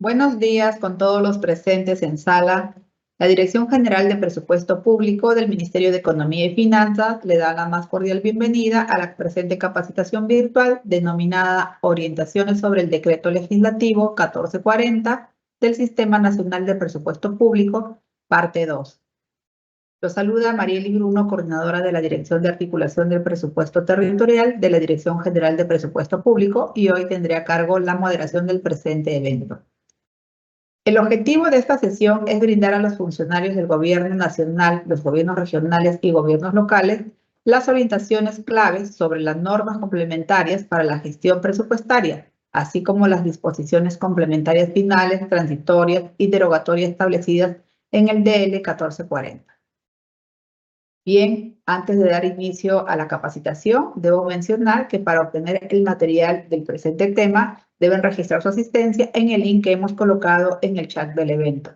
Buenos días con todos los presentes en sala. La Dirección General de Presupuesto Público del Ministerio de Economía y Finanzas le da la más cordial bienvenida a la presente capacitación virtual denominada Orientaciones sobre el Decreto Legislativo 1440 del Sistema Nacional de Presupuesto Público, parte 2. Los saluda Marieli Bruno, coordinadora de la Dirección de Articulación del Presupuesto Territorial de la Dirección General de Presupuesto Público, y hoy tendré a cargo la moderación del presente evento. El objetivo de esta sesión es brindar a los funcionarios del Gobierno Nacional, los gobiernos regionales y gobiernos locales las orientaciones claves sobre las normas complementarias para la gestión presupuestaria, así como las disposiciones complementarias finales, transitorias y derogatorias establecidas en el DL 1440. Bien, antes de dar inicio a la capacitación, debo mencionar que para obtener el material del presente tema, deben registrar su asistencia en el link que hemos colocado en el chat del evento.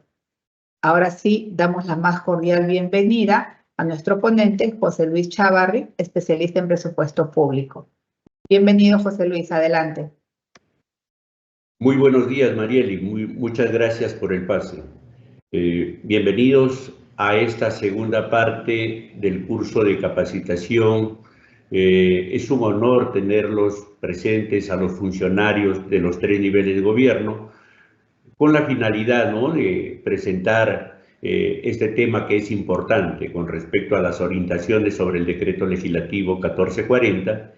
Ahora sí, damos la más cordial bienvenida a nuestro ponente, José Luis Chavarri, especialista en presupuesto público. Bienvenido, José Luis, adelante. Muy buenos días, Marieli. Muchas gracias por el pase. Bienvenidos a esta segunda parte del curso de capacitación. Es un honor tenerlos presentes a los funcionarios de los 3 niveles de gobierno con la finalidad, ¿no?, de presentar este tema que es importante con respecto a las orientaciones sobre el Decreto Legislativo 1440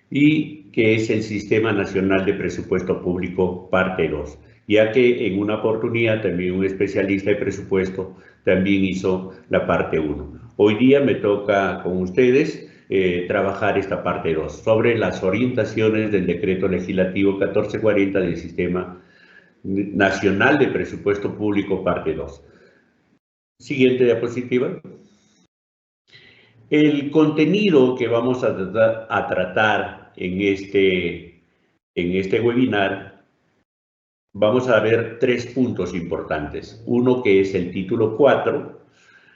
y que es el Sistema Nacional de Presupuesto Público, parte 2. Ya que en una oportunidad también un especialista de presupuesto también hizo la parte 1. Hoy día me toca con ustedes trabajar esta parte 2 sobre las orientaciones del Decreto Legislativo 1440 del Sistema Nacional de Presupuesto Público, parte 2. Siguiente diapositiva. El contenido que vamos a tratar en este webinar, vamos a ver 3 puntos importantes. Uno que es el título 4,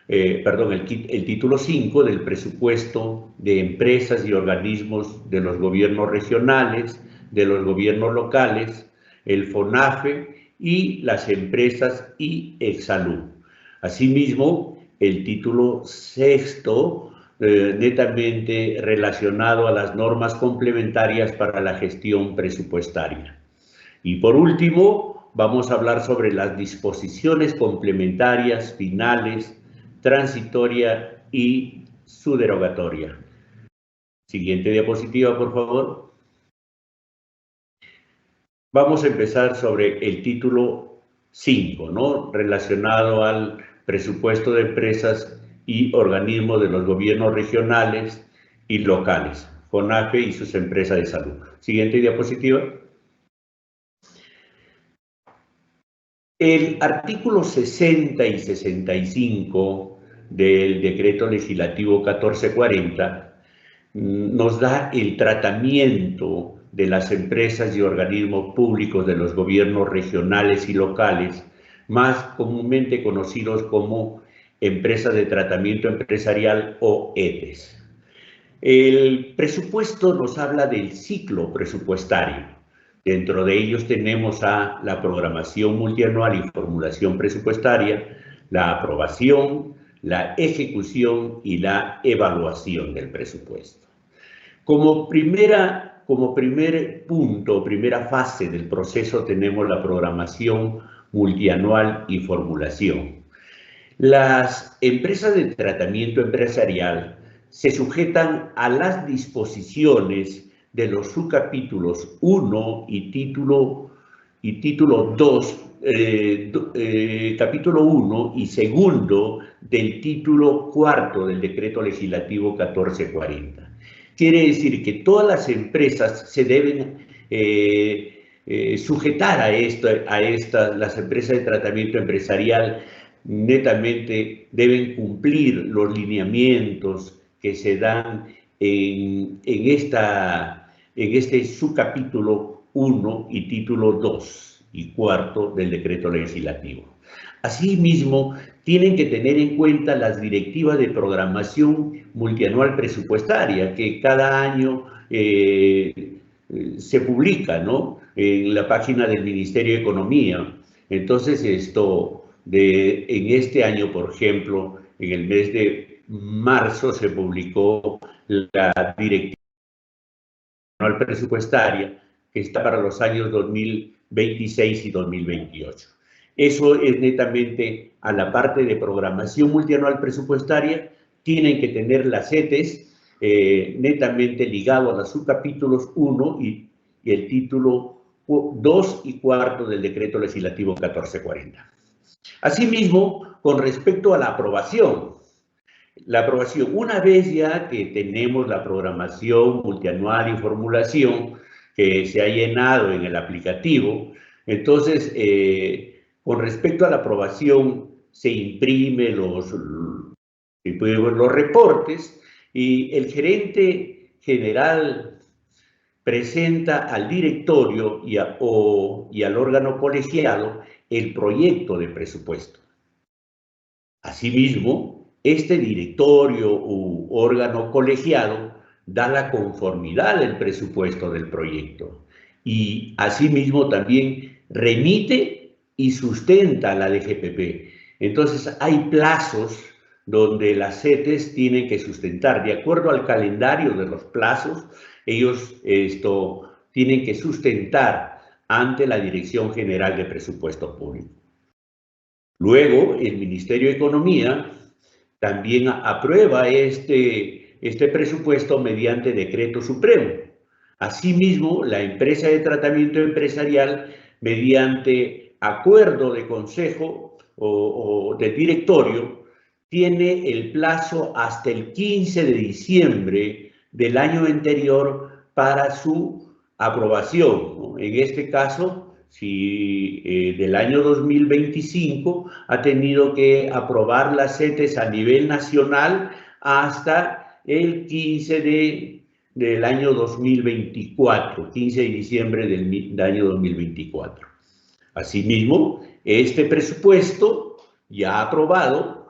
el título 5 del presupuesto de empresas y organismos de los gobiernos regionales, de los gobiernos locales, el FONAFE y las empresas y Exsalud. Asimismo, el título 6, netamente relacionado a las normas complementarias para la gestión presupuestaria. Y por último, vamos a hablar sobre las disposiciones complementarias finales, transitoria y su derogatoria. Siguiente diapositiva, por favor. Vamos a empezar sobre el título 5, ¿no?, relacionado al presupuesto de empresas y organismos de los gobiernos regionales y locales, FONAFE y sus empresas de salud. Siguiente diapositiva. El artículo 60 y 65 del Decreto Legislativo 1440 nos da el tratamiento de las empresas y organismos públicos de los gobiernos regionales y locales, más comúnmente conocidos como empresas de tratamiento empresarial o ETES. El presupuesto nos habla del ciclo presupuestario. Dentro de ellos tenemos a la programación multianual y formulación presupuestaria, la aprobación, la ejecución y la evaluación del presupuesto. Como primer punto, primera fase del proceso, tenemos la programación multianual y formulación. Las empresas de tratamiento empresarial se sujetan a las disposiciones de los subcapítulos 1 y título 2, capítulo 1 y segundo del título 4 del Decreto Legislativo 1440. Quiere decir que todas las empresas se deben sujetar a las empresas de tratamiento empresarial netamente deben cumplir los lineamientos que se dan en este subcapítulo 1 y título 2 y 4 del decreto legislativo. Asimismo, tienen que tener en cuenta las directivas de programación multianual presupuestaria que cada año se publica, ¿no?, en la página del Ministerio de Economía. Entonces, en este año, por ejemplo, en el mes de marzo se publicó la directiva anual presupuestaria que está para los años 2026 y 2028. Eso es netamente a la parte de programación multianual presupuestaria. Tienen que tener las CETES netamente ligado a los subcapítulos 1 y el título 2 y 4 del decreto legislativo 1440. Asimismo, con respecto a la aprobación, una vez ya que tenemos la programación multianual y formulación que se ha llenado en el aplicativo, entonces, con respecto a la aprobación, se imprime los reportes y el gerente general presenta al directorio y al órgano colegiado el proyecto de presupuesto. Asimismo, este directorio u órgano colegiado da la conformidad del presupuesto del proyecto y asimismo también remite y sustenta la DGPP. Entonces hay plazos donde las CETES tienen que sustentar. De acuerdo al calendario de los plazos, ellos tienen que sustentar ante la Dirección General de Presupuesto Público. Luego, el Ministerio de Economía también aprueba este presupuesto mediante decreto supremo. Asimismo, la empresa de tratamiento empresarial, mediante acuerdo de consejo o de directorio, tiene el plazo hasta el 15 de diciembre del año anterior para su aprobación, ¿no? En este caso, si del año 2025 ha tenido que aprobar las CETES a nivel nacional hasta el 15 del año 2024, 15 de diciembre del año 2024. Asimismo, este presupuesto ya aprobado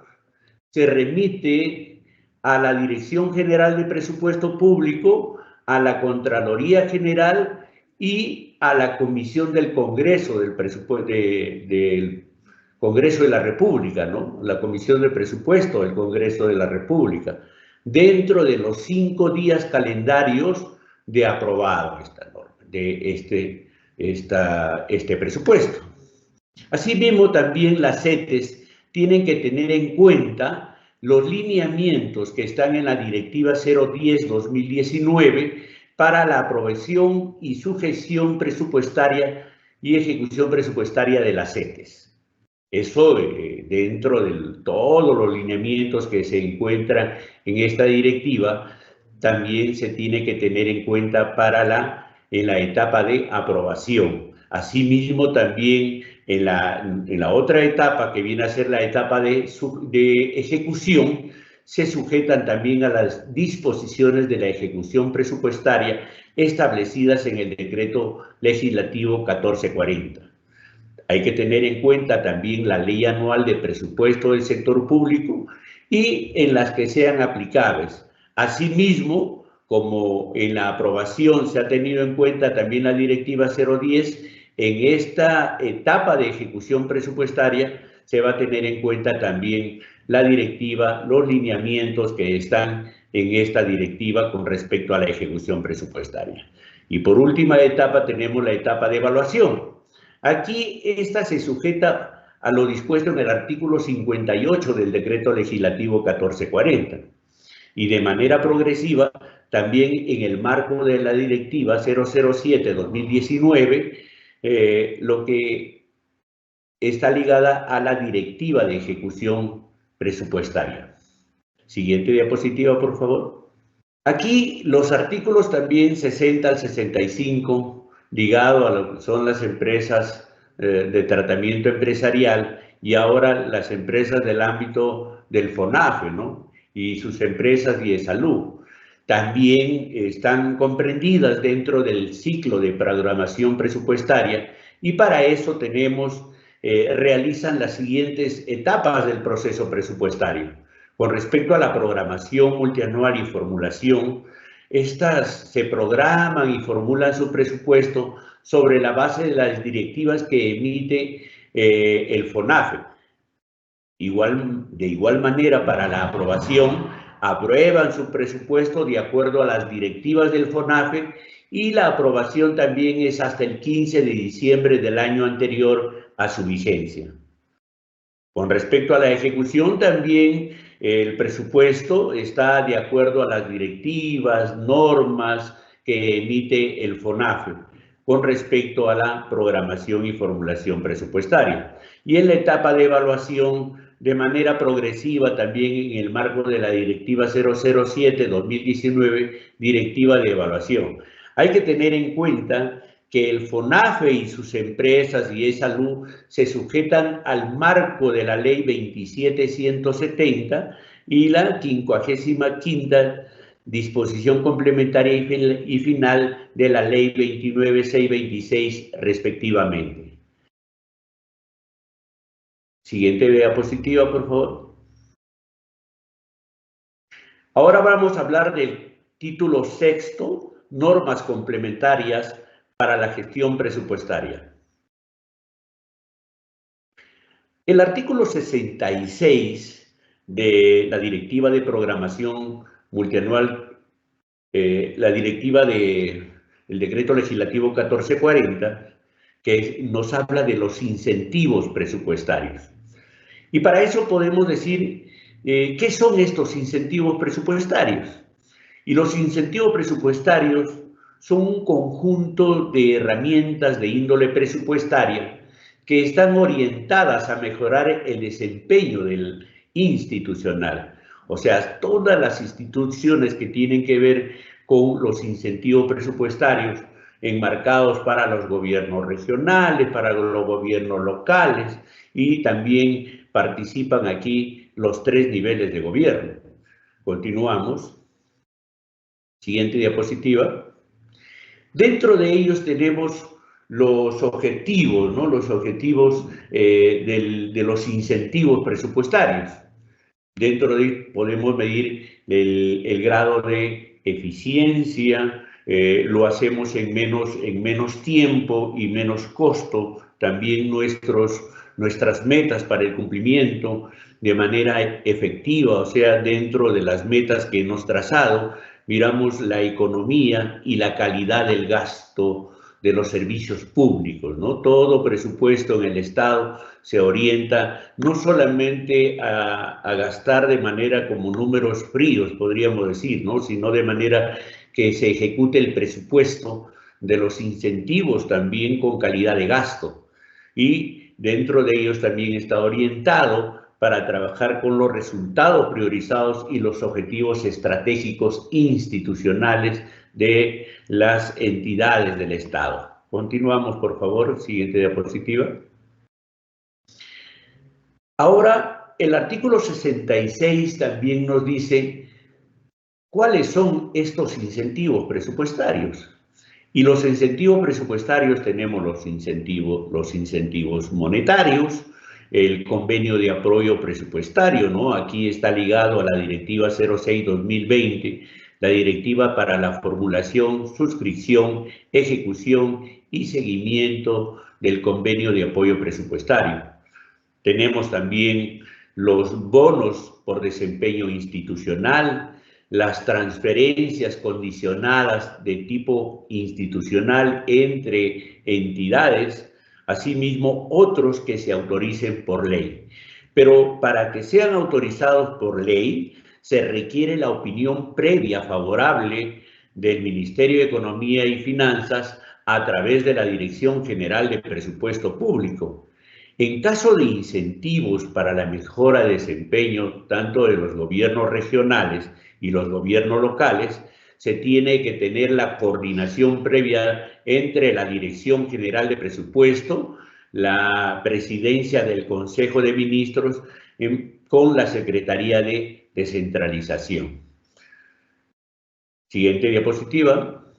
se remite a la Dirección General de Presupuesto Público, a la Contraloría General y a la Comisión del Congreso del Congreso de la República, ¿no? La Comisión de Presupuesto del Congreso de la República, dentro de los 5 días calendarios de aprobado esta norma, de este presupuesto. Asimismo, también las CETES tienen que tener en cuenta los lineamientos que están en la Directiva 010-2019 para la aprobación y sujeción presupuestaria y ejecución presupuestaria de las CETES. Eso dentro de todos los lineamientos que se encuentran en esta directiva, también se tiene que tener en cuenta en la etapa de aprobación. Asimismo, también en la otra etapa, que viene a ser la etapa de ejecución, se sujetan también a las disposiciones de la ejecución presupuestaria establecidas en el decreto legislativo 1440. Hay que tener en cuenta también la ley anual de presupuesto del sector público y en las que sean aplicables. Asimismo, como en la aprobación se ha tenido en cuenta también la Directiva 010, en esta etapa de ejecución presupuestaria se va a tener en cuenta también la directiva, los lineamientos que están en esta directiva con respecto a la ejecución presupuestaria. Y por última etapa tenemos la etapa de evaluación. Aquí esta se sujeta a lo dispuesto en el artículo 58 del decreto legislativo 1440 y de manera progresiva también en el marco de la directiva 007-2019, lo que está ligada a la directiva de ejecución presupuestaria. Siguiente diapositiva, por favor. Aquí los artículos también 60 al 65, ligado a lo que son las empresas de tratamiento empresarial y ahora las empresas del ámbito del FONAFE, ¿no? Y sus empresas de salud. También están comprendidas dentro del ciclo de programación presupuestaria y para eso realizan las siguientes etapas del proceso presupuestario. Con respecto a la programación multianual y formulación, estas se programan y formulan su presupuesto sobre la base de las directivas que emite el FONAFE. De igual manera, para la aprobación, aprueban su presupuesto de acuerdo a las directivas del FONAFE y la aprobación también es hasta el 15 de diciembre del año anterior a su vigencia. Con respecto a la ejecución, también el presupuesto está de acuerdo a las directivas, normas que emite el FONAFE con respecto a la programación y formulación presupuestaria. Y en la etapa de evaluación, de manera progresiva, también en el marco de la Directiva 007-2019, Directiva de Evaluación. Hay que tener en cuenta que el FONAFE y sus empresas y ESALU se sujetan al marco de la Ley 27170 y la 55ª disposición complementaria y final de la Ley 29626 respectivamente. Siguiente diapositiva, por favor. Ahora vamos a hablar del título sexto, normas complementarias para la gestión presupuestaria. El artículo 66 de la Directiva de Programación Multianual, la Directiva del Decreto Legislativo 1440, que nos habla de los incentivos presupuestarios. Y para eso podemos decir, ¿qué son estos incentivos presupuestarios? Y los incentivos presupuestarios son un conjunto de herramientas de índole presupuestaria que están orientadas a mejorar el desempeño del institucional. O sea, todas las instituciones que tienen que ver con los incentivos presupuestarios enmarcados para los gobiernos regionales, para los gobiernos locales, y también participan aquí los 3 niveles de gobierno. Continuamos. Siguiente diapositiva. Dentro de ellos tenemos los objetivos, ¿no? Los objetivos de los incentivos presupuestarios. Dentro de ellos podemos medir el grado de eficiencia, lo hacemos en menos tiempo y menos costo, también nuestras metas para el cumplimiento de manera efectiva, o sea, dentro de las metas que hemos trazado, miramos la economía y la calidad del gasto de los servicios públicos, ¿no? Todo presupuesto en el Estado se orienta no solamente a gastar de manera como números fríos, podríamos decir, ¿no? Sino de manera que se ejecute el presupuesto de los incentivos también con calidad de gasto. Y dentro de ellos también está orientado para trabajar con los resultados priorizados y los objetivos estratégicos institucionales de las entidades del Estado. Continuamos, por favor. Siguiente diapositiva. Ahora, el artículo 66 también nos dice cuáles son estos incentivos presupuestarios. Y los incentivos presupuestarios tenemos los incentivos monetarios, el convenio de apoyo presupuestario, ¿no? Aquí está ligado a la Directiva 06-2020, la Directiva para la formulación, suscripción, ejecución y seguimiento del convenio de apoyo presupuestario. Tenemos también los bonos por desempeño institucional, las transferencias condicionadas de tipo institucional entre entidades, asimismo otros que se autoricen por ley. Pero para que sean autorizados por ley, se requiere la opinión previa favorable del Ministerio de Economía y Finanzas a través de la Dirección General de Presupuesto Público. En caso de incentivos para la mejora de desempeño tanto de los gobiernos regionales y los gobiernos locales, se tiene que tener la coordinación previa entre la Dirección General de Presupuesto, la Presidencia del Consejo de Ministros, con la Secretaría de Descentralización. Siguiente diapositiva.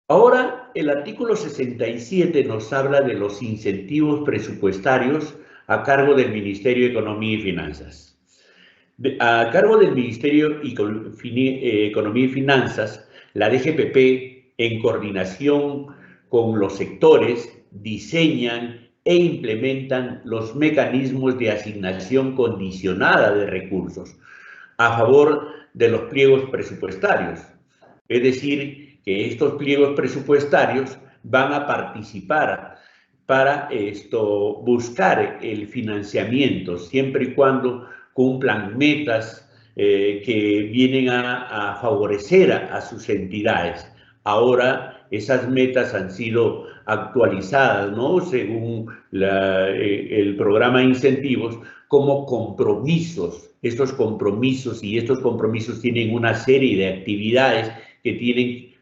Ahora, el artículo 67 nos habla de los incentivos presupuestarios a cargo del Ministerio de Economía y Finanzas. A cargo del Ministerio de Economía y Finanzas, la DGPP, en coordinación con los sectores, diseñan e implementan los mecanismos de asignación condicionada de recursos a favor de los pliegos presupuestarios. Es decir, que estos pliegos presupuestarios van a participar para buscar el financiamiento, siempre y cuando cumplan metas que vienen a favorecer a sus entidades. Ahora esas metas han sido actualizadas, ¿no?, según el programa de incentivos, como compromisos. Estos compromisos tienen una serie de actividades que tienen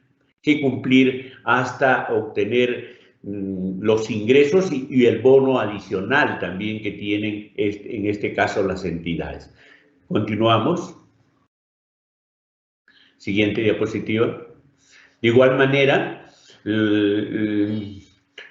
que cumplir hasta obtener los ingresos y el bono adicional también que tienen en este caso las entidades. Continuamos. Siguiente diapositiva. De igual manera,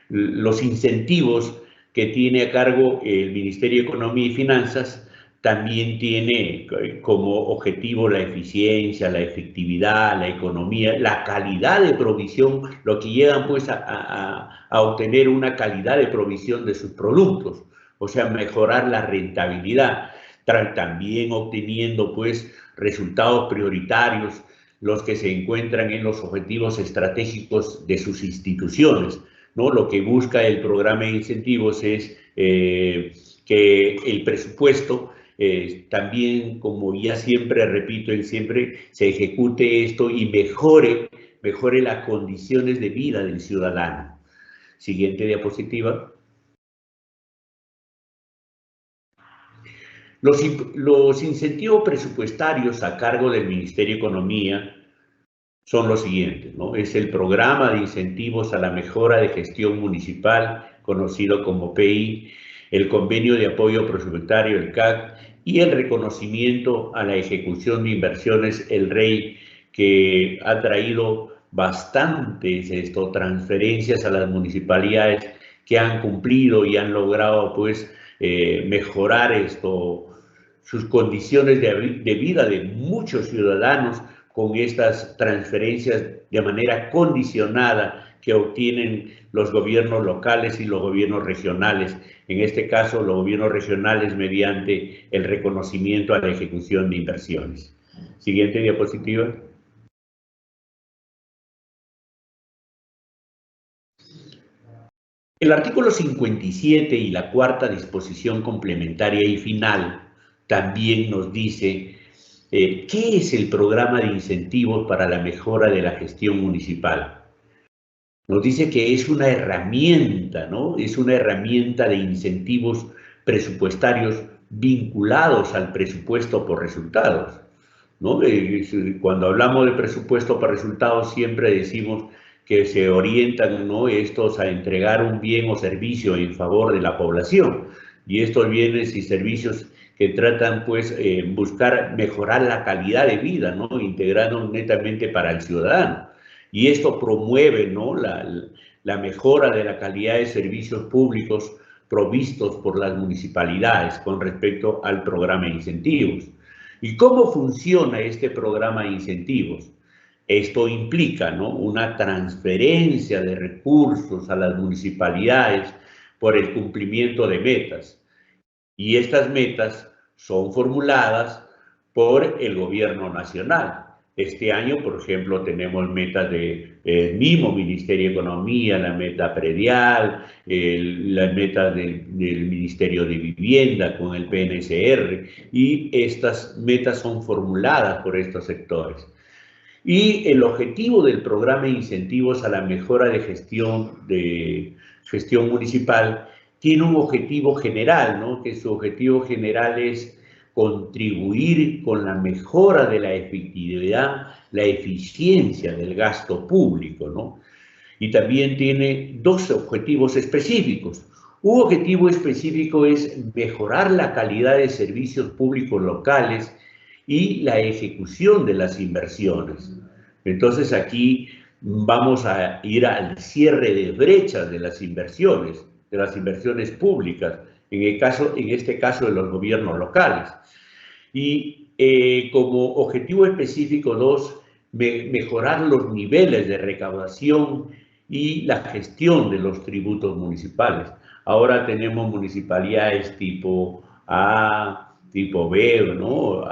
los incentivos que tiene a cargo el Ministerio de Economía y Finanzas también tiene como objetivo la eficiencia, la efectividad, la economía, la calidad de provisión, lo que llegan pues a obtener una calidad de provisión de sus productos, o sea, mejorar la rentabilidad, también obteniendo pues resultados prioritarios, los que se encuentran en los objetivos estratégicos de sus instituciones, ¿no? Lo que busca el programa de incentivos es que el presupuesto también, como ya siempre repito, se ejecute esto y mejore las condiciones de vida del ciudadano. Siguiente diapositiva. Los incentivos presupuestarios a cargo del Ministerio de Economía son los siguientes, ¿no? Es el programa de incentivos a la mejora de gestión municipal, conocido como PI, el convenio de apoyo presupuestario, el CAC, y el reconocimiento a la ejecución de inversiones, el REI, que ha traído bastantes transferencias a las municipalidades que han cumplido y han logrado pues mejorar sus condiciones de vida de muchos ciudadanos con estas transferencias de manera condicionada que obtienen los gobiernos locales y los gobiernos regionales. En este caso, los gobiernos regionales mediante el reconocimiento a la ejecución de inversiones. Siguiente diapositiva. El artículo 57 y la cuarta disposición complementaria y final también nos dice ¿qué es el programa de incentivos para la mejora de la gestión municipal? Nos dice que es una herramienta, ¿no? Es una herramienta de incentivos presupuestarios vinculados al presupuesto por resultados, ¿no? Cuando hablamos de presupuesto por resultados siempre decimos que se orientan, ¿no?, estos a entregar un bien o servicio en favor de la población, y estos bienes y servicios que tratan pues buscar mejorar la calidad de vida, ¿no?, integrando netamente para el ciudadano. Y esto promueve, ¿no?, la mejora de la calidad de servicios públicos provistos por las municipalidades con respecto al programa de incentivos. ¿Y cómo funciona este programa de incentivos? Esto implica, ¿no?, una transferencia de recursos a las municipalidades por el cumplimiento de metas. Y estas metas son formuladas por el gobierno nacional. Este año, por ejemplo, tenemos metas del mismo Ministerio de Economía, la meta predial, las metas del Ministerio de Vivienda con el PNSR, y estas metas son formuladas por estos sectores. Y el objetivo del programa de incentivos a la mejora de gestión municipal tiene un objetivo general, ¿no?, que su objetivo general es contribuir con la mejora de la efectividad, la eficiencia del gasto público, ¿no? Y también tiene dos objetivos específicos. Un objetivo específico es mejorar la calidad de servicios públicos locales y la ejecución de las inversiones. Entonces aquí vamos a ir al cierre de brechas de las inversiones públicas, en este caso de los gobiernos locales. Y como objetivo específico 2, mejorar los niveles de recaudación y la gestión de los tributos municipales. Ahora tenemos municipalidades tipo A, tipo B, ¿no?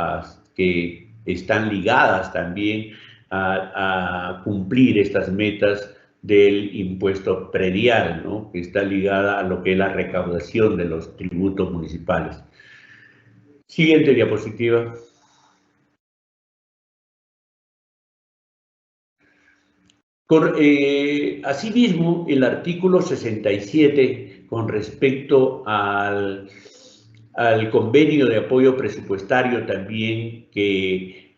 Que están ligadas también a cumplir estas metas del impuesto predial, ¿no? Que está ligada a lo que es la recaudación de los tributos municipales. Siguiente diapositiva. Asimismo, el artículo 67 con respecto al convenio de apoyo presupuestario también, que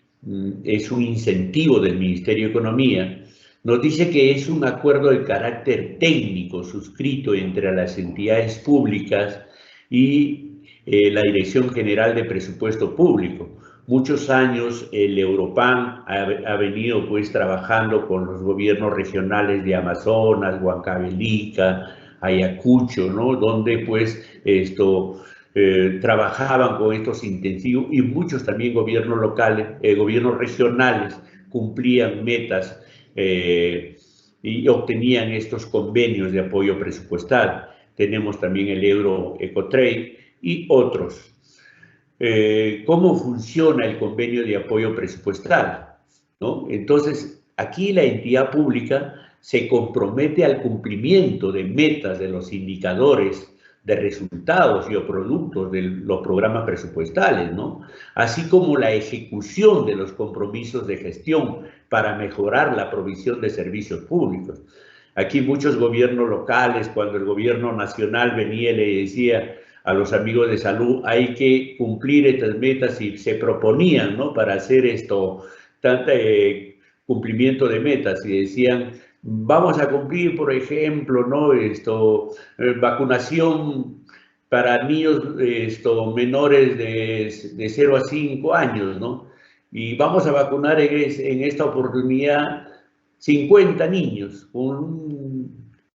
es un incentivo del Ministerio de Economía, nos dice que es un acuerdo de carácter técnico suscrito entre las entidades públicas y la Dirección General de Presupuesto Público. Muchos años el Europan ha venido pues trabajando con los gobiernos regionales de Amazonas, Huancavelica, Ayacucho, ¿no? Donde pues trabajaban con estos intensivos, y muchos también gobiernos locales, gobiernos regionales cumplían metas y obtenían estos convenios de apoyo presupuestal. Tenemos también el Euro Ecotrade y otros. ¿Cómo funciona el convenio de apoyo presupuestal? ¿No? Entonces, aquí la entidad pública se compromete al cumplimiento de metas de los indicadores de resultados y o productos de los programas presupuestales, ¿no? Así como la ejecución de los compromisos de gestión para mejorar la provisión de servicios públicos. Aquí muchos gobiernos locales, cuando el gobierno nacional venía y le decía a los amigos de salud, hay que cumplir estas metas, y se proponían, ¿no? Para hacer cumplimiento de metas, y decían, vamos a cumplir, por ejemplo, ¿no? Vacunación para niños menores de 0 a 5 años, ¿no? Y vamos a vacunar en esta oportunidad 50 niños.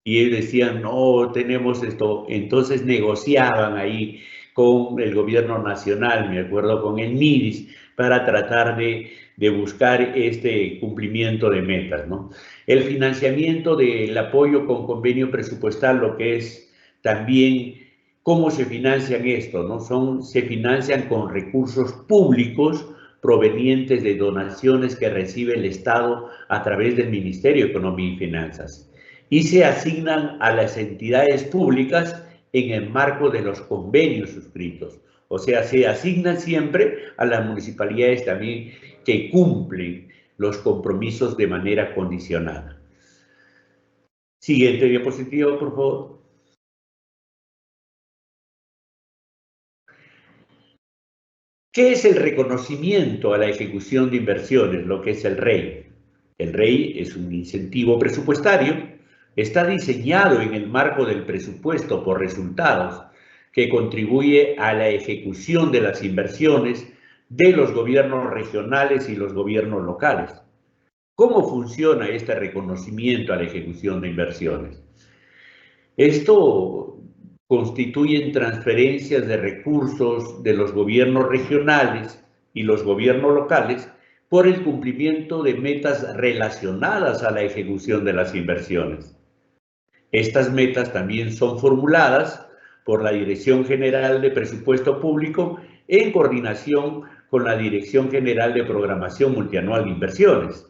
Y ellos decían, no, tenemos esto. Entonces negociaban ahí con el gobierno nacional, me acuerdo, con el MIDIS, para tratar de buscar este cumplimiento de metas, ¿no? El financiamiento del apoyo con convenio presupuestal, lo que es también cómo se financian esto, ¿no? Se financian con recursos públicos provenientes de donaciones que recibe el Estado a través del Ministerio de Economía y Finanzas, y se asignan a las entidades públicas en el marco de los convenios suscritos. O sea, se asignan siempre a las municipalidades también que cumplen los compromisos de manera condicionada. Siguiente diapositiva, por favor. ¿Qué es el reconocimiento a la ejecución de inversiones? Lo que es el REI. El REI es un incentivo presupuestario, está diseñado en el marco del presupuesto por resultados, que contribuye a la ejecución de las inversiones de los gobiernos regionales y los gobiernos locales. ¿Cómo funciona este reconocimiento a la ejecución de inversiones? Esto constituyen transferencias de recursos de los gobiernos regionales y los gobiernos locales por el cumplimiento de metas relacionadas a la ejecución de las inversiones. Estas metas también son formuladas por la Dirección General de Presupuesto Público en coordinación con la Dirección General de Programación Multianual de Inversiones.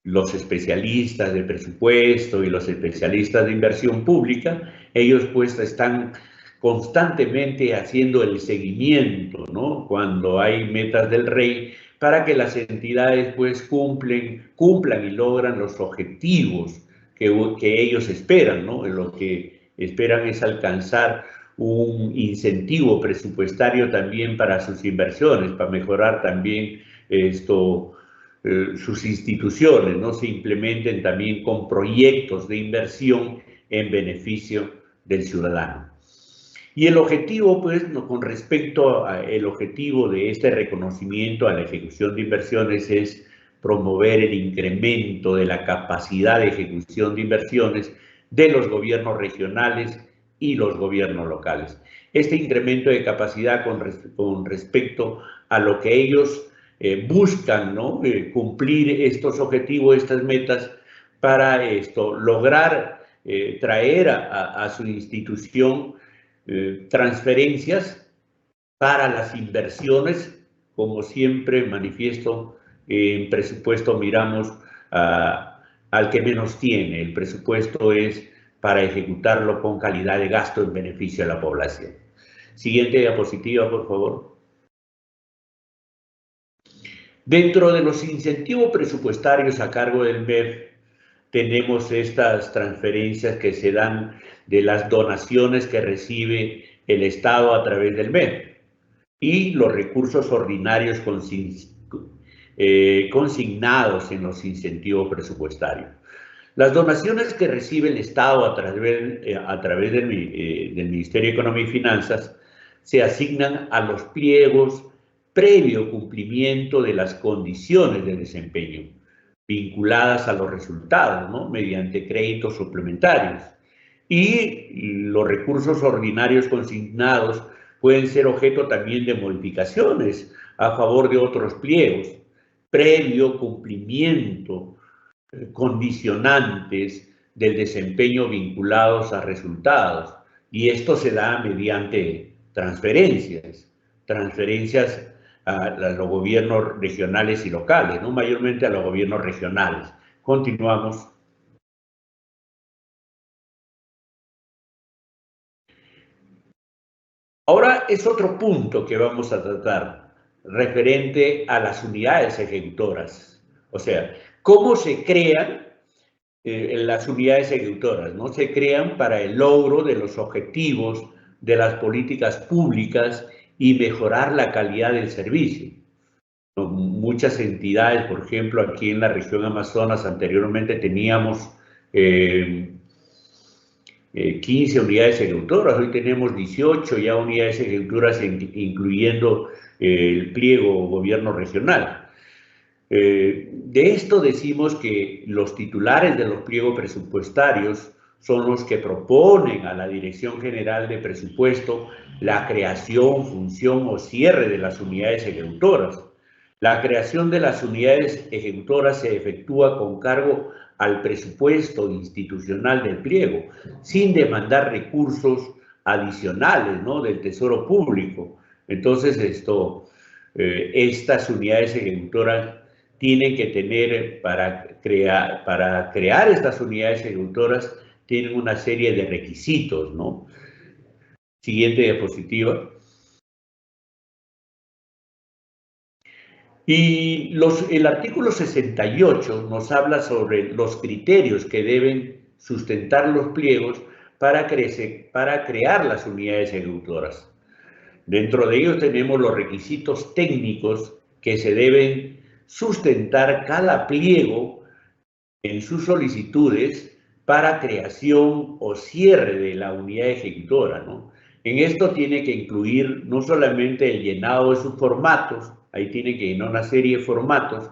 Los especialistas de presupuesto y los especialistas de inversión pública, ellos pues están constantemente haciendo el seguimiento, ¿no? Cuando hay metas del REI, para que las entidades pues cumplan y logran los objetivos que ellos esperan, ¿no? Lo que esperan es alcanzar un incentivo presupuestario también para sus inversiones, para mejorar también sus instituciones, ¿no? Se implementen también con proyectos de inversión en beneficio del ciudadano. Y el objetivo, pues, con respecto al objetivo de este reconocimiento a la ejecución de inversiones, es promover el incremento de la capacidad de ejecución de inversiones de los gobiernos regionales y los gobiernos locales. Este incremento de capacidad con respecto a lo que ellos buscan, ¿no? Cumplir estos objetivos, estas metas, para lograr traer a su institución transferencias para las inversiones. Como siempre manifiesto, en presupuesto miramos al que menos tiene. El presupuesto es para ejecutarlo con calidad de gasto en beneficio de la población. Siguiente diapositiva, por favor. Dentro de los incentivos presupuestarios a cargo del MEF, tenemos estas transferencias que se dan de las donaciones que recibe el Estado a través del MEF y los recursos ordinarios consignados en los incentivos presupuestarios. Las donaciones que recibe el Estado a través del Ministerio de Economía y Finanzas se asignan a los pliegos previo cumplimiento de las condiciones de desempeño vinculadas a los resultados, ¿no? Mediante créditos suplementarios. Y los recursos ordinarios consignados pueden ser objeto también de modificaciones a favor de otros pliegos, previo cumplimiento, condicionantes del desempeño vinculados a resultados. Y esto se da mediante transferencias a los gobiernos regionales y locales, ¿no? Mayormente a los gobiernos regionales. Continuamos. Ahora es otro punto que vamos a tratar, referente a las unidades ejecutoras. O sea, ¿cómo se crean las unidades ejecutoras? ¿No? Se crean para el logro de los objetivos de las políticas públicas y mejorar la calidad del servicio. Muchas entidades, por ejemplo, aquí en la región Amazonas anteriormente teníamos 15 unidades ejecutoras, hoy tenemos 18 ya unidades ejecutoras, incluyendo el pliego gobierno regional. De esto decimos que los titulares de los pliegos presupuestarios son los que proponen a la Dirección General de Presupuesto la creación, función o cierre de las unidades ejecutoras. La creación de las unidades ejecutoras se efectúa con cargo al presupuesto institucional del pliego, sin demandar recursos adicionales, ¿no?, del Tesoro Público. Entonces, estas unidades ejecutoras tienen que tener, para crear estas unidades ejecutoras, tienen una serie de requisitos, ¿no? Siguiente diapositiva. Y el artículo 68 nos habla sobre los criterios que deben sustentar los pliegos para crear las unidades ejecutoras. Dentro de ellos tenemos los requisitos técnicos que se deben sustentar cada pliego en sus solicitudes para creación o cierre de la unidad ejecutora, ¿no? En esto tiene que incluir no solamente el llenado de sus formatos, ahí tiene que llenar una serie de formatos,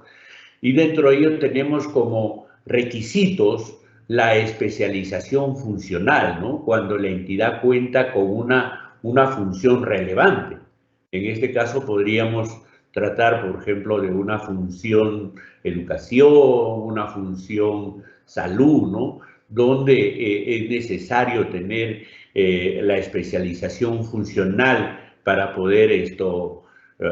y dentro de ellos tenemos como requisitos la especialización funcional, ¿no? Cuando la entidad cuenta con una función relevante. En este caso podríamos tratar, por ejemplo, de una función educación, una función salud, ¿no?, donde es necesario tener la especialización funcional para poder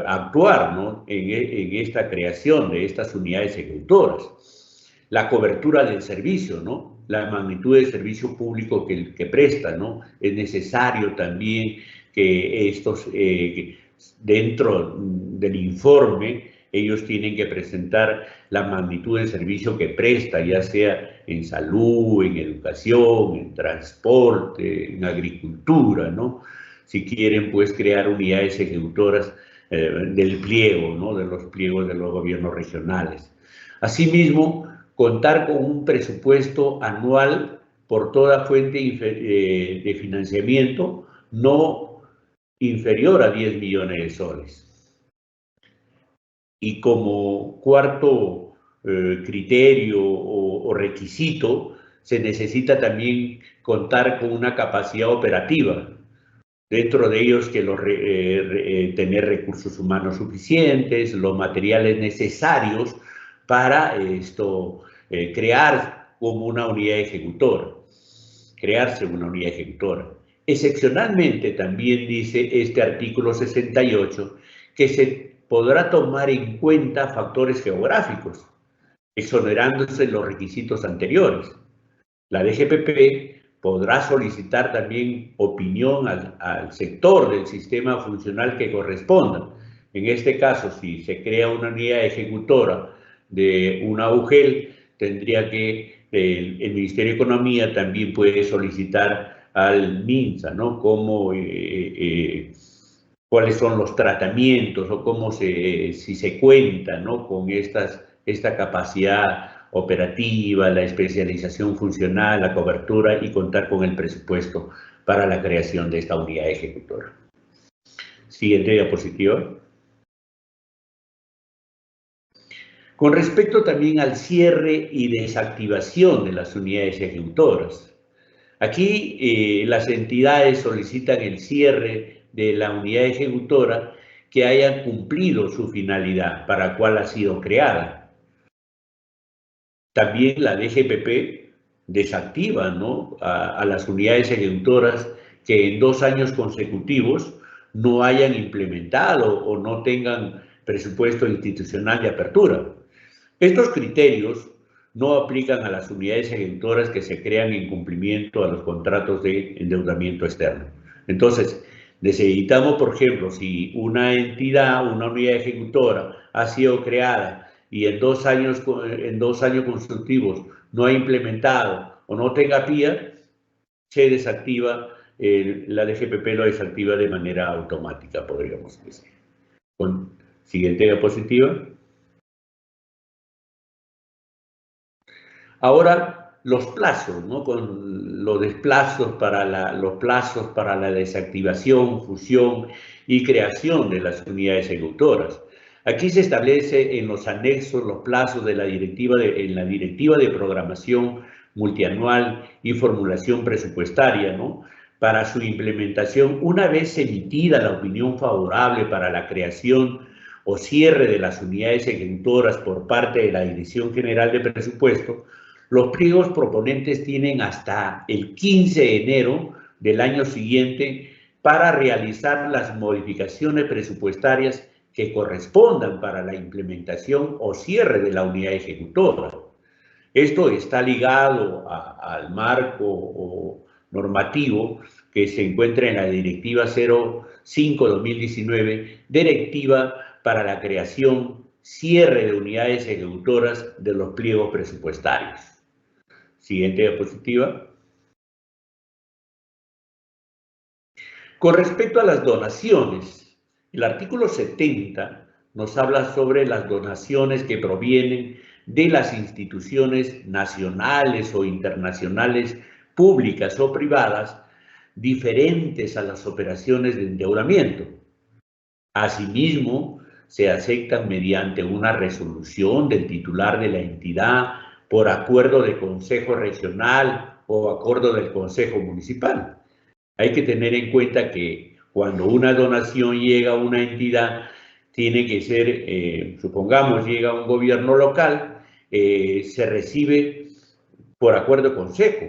actuar, ¿no?, en esta creación de estas unidades ejecutoras. La cobertura del servicio, ¿no?, la magnitud del servicio público que presta, ¿no? Es necesario también que dentro del informe, ellos tienen que presentar la magnitud del servicio que presta, ya sea en salud, en educación, en transporte, en agricultura, ¿no? Si quieren, pues, crear unidades ejecutoras del pliego, ¿no?, de los pliegos de los gobiernos regionales. Asimismo, contar con un presupuesto anual por toda fuente de financiamiento no inferior a 10 millones de soles. Y como cuarto criterio o requisito, se necesita también contar con una capacidad operativa. Dentro de ellos que tener recursos humanos suficientes, los materiales necesarios para crear como una unidad ejecutora, crearse una unidad ejecutora. Excepcionalmente, también dice este artículo 68, que se podrá tomar en cuenta factores geográficos, exonerándose los requisitos anteriores. La DGPP podrá solicitar también opinión al sector del sistema funcional que corresponda. En este caso, si se crea una unidad ejecutora de una UGEL, tendría que el Ministerio de Economía también puede solicitar al MINSA, ¿no? Cuáles son los tratamientos o si se cuenta, ¿no? Con esta capacidad operativa, la especialización funcional, la cobertura y contar con el presupuesto para la creación de esta unidad ejecutora. Siguiente diapositiva. Con respecto también al cierre y desactivación de las unidades ejecutoras. Aquí las entidades solicitan el cierre de la unidad ejecutora que haya cumplido su finalidad para la cual ha sido creada. También la DGPP desactiva, ¿no?, a las unidades ejecutoras que en 2 años consecutivos no hayan implementado o no tengan presupuesto institucional de apertura. Estos criterios no aplican a las unidades ejecutoras que se crean en cumplimiento a los contratos de endeudamiento externo. Entonces, necesitamos, por ejemplo, si una entidad, una unidad ejecutora ha sido creada y en 2 años consecutivos no ha implementado o no tenga PIA, se desactiva, la DGPP lo desactiva de manera automática, podríamos decir. Siguiente diapositiva. Ahora, los plazos, ¿no? Con los plazos para la desactivación, fusión y creación de las unidades ejecutoras. Aquí se establece en los anexos los plazos de la directiva de programación multianual y formulación presupuestaria, ¿no?, para su implementación, una vez emitida la opinión favorable para la creación o cierre de las unidades ejecutoras por parte de la Dirección General de Presupuesto. Los pliegos proponentes tienen hasta el 15 de enero del año siguiente para realizar las modificaciones presupuestarias que correspondan para la implementación o cierre de la unidad ejecutora. Esto está ligado al marco normativo que se encuentra en la Directiva 05/2019, Directiva para la creación, cierre de unidades ejecutoras de los pliegos presupuestarios. Siguiente diapositiva. Con respecto a las donaciones, el artículo 70 nos habla sobre las donaciones que provienen de las instituciones nacionales o internacionales, públicas o privadas, diferentes a las operaciones de endeudamiento. Asimismo, se aceptan mediante una resolución del titular de la entidad por acuerdo de Consejo Regional o acuerdo del Consejo Municipal. Hay que tener en cuenta que cuando una donación llega a una entidad, tiene que ser, supongamos, llega a un gobierno local, se recibe por acuerdo de consejo.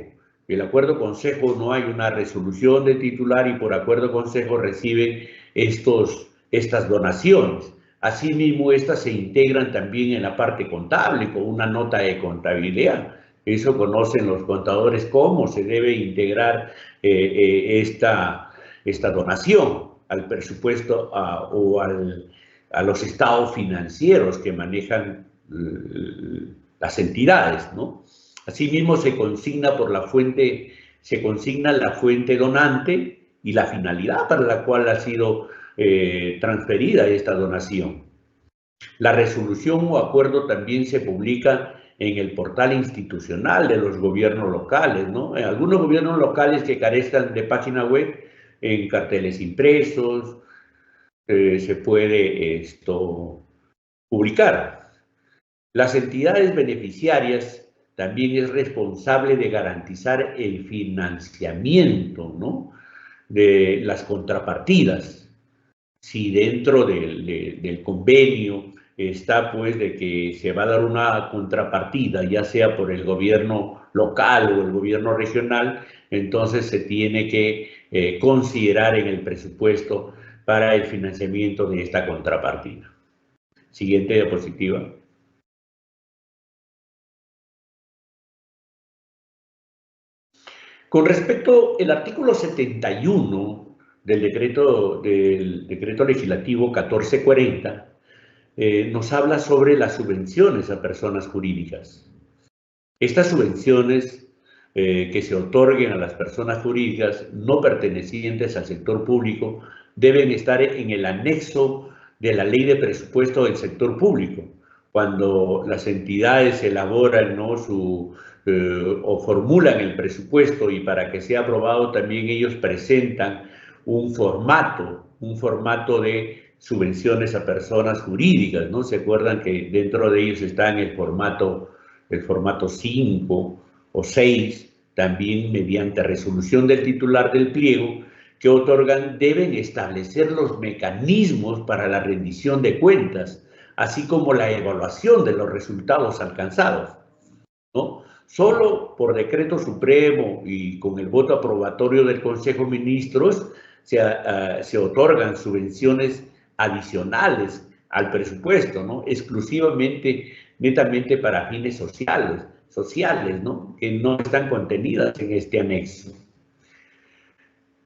El acuerdo de consejo no hay una resolución del titular y por acuerdo de consejo reciben estas donaciones. Asimismo, estas se integran también en la parte contable con una nota de contabilidad. Eso conocen los contadores cómo se debe integrar esta donación al presupuesto o a los estados financieros que manejan las entidades, ¿no? Asimismo, se consigna la fuente donante y la finalidad para la cual ha sido transferida esta donación. La resolución o acuerdo también se publica en el portal institucional de los gobiernos locales, ¿no? En algunos gobiernos locales que carezcan de página web, en carteles impresos, se puede publicar. Las entidades beneficiarias también es responsable de garantizar el financiamiento, ¿no?, de las contrapartidas. Si dentro del convenio está pues de que se va a dar una contrapartida, ya sea por el gobierno local o el gobierno regional, entonces se tiene que considerar en el presupuesto para el financiamiento de esta contrapartida. Siguiente diapositiva. Con respecto al artículo 71 del decreto legislativo 1440, nos habla sobre las subvenciones a personas jurídicas. Estas subvenciones que se otorguen a las personas jurídicas no pertenecientes al sector público deben estar en el anexo de la ley de presupuesto del sector público. Cuando las entidades elaboran, ¿no?, o formulan el presupuesto, y para que sea aprobado también ellos presentan un formato de subvenciones a personas jurídicas, ¿no? Se acuerdan que dentro de ellos está en el formato 5 o 6, también mediante resolución del titular del pliego, que otorgan, deben establecer los mecanismos para la rendición de cuentas, así como la evaluación de los resultados alcanzados, ¿no? Solo por decreto supremo y con el voto aprobatorio del Consejo de Ministros se otorgan subvenciones adicionales al presupuesto, ¿no? Exclusivamente, netamente para fines sociales, ¿no?, que no están contenidas en este anexo.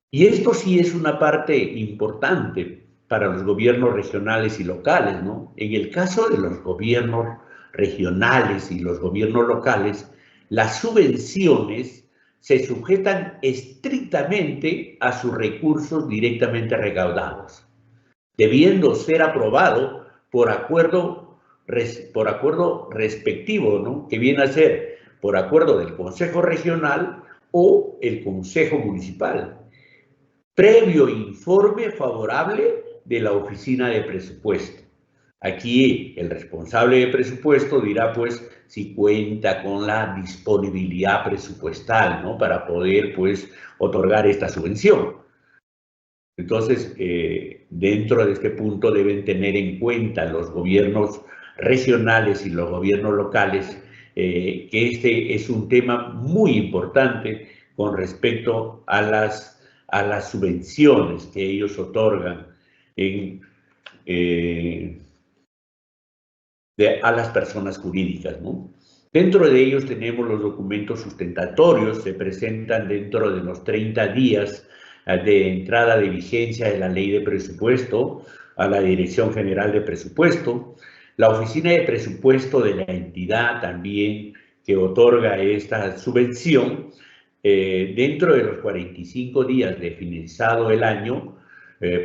Y esto sí es una parte importante para los gobiernos regionales y locales, ¿no? En el caso de los gobiernos regionales y los gobiernos locales, las subvenciones se sujetan estrictamente a sus recursos directamente recaudados, debiendo ser aprobado por acuerdo respectivo, ¿no?, que viene a ser por acuerdo del Consejo Regional o el Consejo Municipal, previo informe favorable de la Oficina de Presupuesto. Aquí el responsable de presupuesto dirá pues si cuenta con la disponibilidad presupuestal, ¿no?, para poder pues otorgar esta subvención. Entonces, dentro de este punto deben tener en cuenta los gobiernos regionales y los gobiernos locales que este es un tema muy importante con respecto a las subvenciones que ellos otorgan a las personas jurídicas, ¿no? Dentro de ellos tenemos los documentos sustentatorios, se presentan dentro de los 30 días de entrada de vigencia de la ley de presupuesto a la Dirección General de Presupuesto, la oficina de presupuesto de la entidad también que otorga esta subvención, dentro de los 45 días de finalizado el año,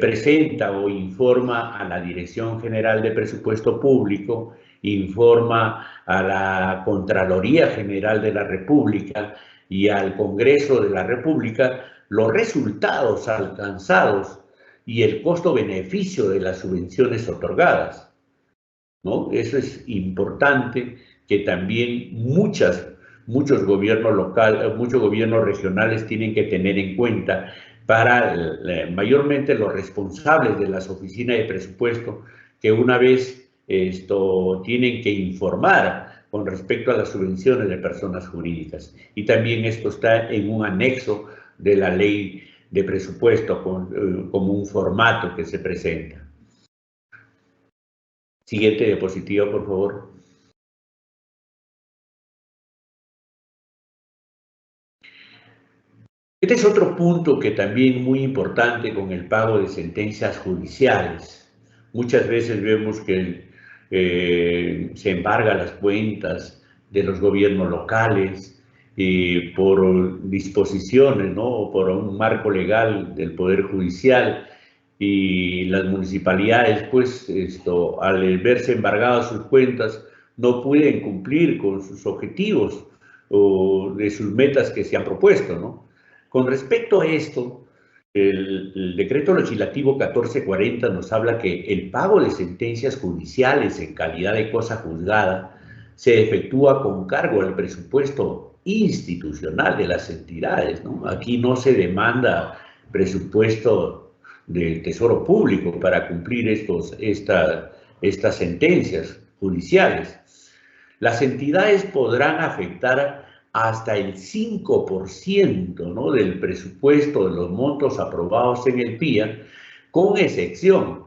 presenta o informa a la Dirección General de Presupuesto Público, informa a la Contraloría General de la República y al Congreso de la República los resultados alcanzados y el costo-beneficio de las subvenciones otorgadas, ¿no? Eso es importante, que también muchos gobiernos regionales tienen que tener en cuenta para mayormente los responsables de las oficinas de presupuesto, que una vez tienen que informar con respecto a las subvenciones de personas jurídicas. Y también esto está en un anexo de la ley de presupuesto como un formato que se presenta. Siguiente diapositiva, por favor. Este es otro punto que también muy importante con el pago de sentencias judiciales. Muchas veces vemos que se embargan las cuentas de los gobiernos locales por disposiciones, ¿no?, o por un marco legal del Poder Judicial, y las municipalidades, pues, al verse embargadas sus cuentas, no pueden cumplir con sus objetivos o de sus metas que se han propuesto, ¿no? Con respecto a esto, el decreto legislativo 1440 nos habla que el pago de sentencias judiciales en calidad de cosa juzgada se efectúa con cargo al presupuesto institucional de las entidades, ¿no? Aquí no se demanda presupuesto del Tesoro Público para cumplir estas sentencias judiciales. Las entidades podrán afectar hasta el 5%, ¿no?, del presupuesto de los montos aprobados en el PIA, con excepción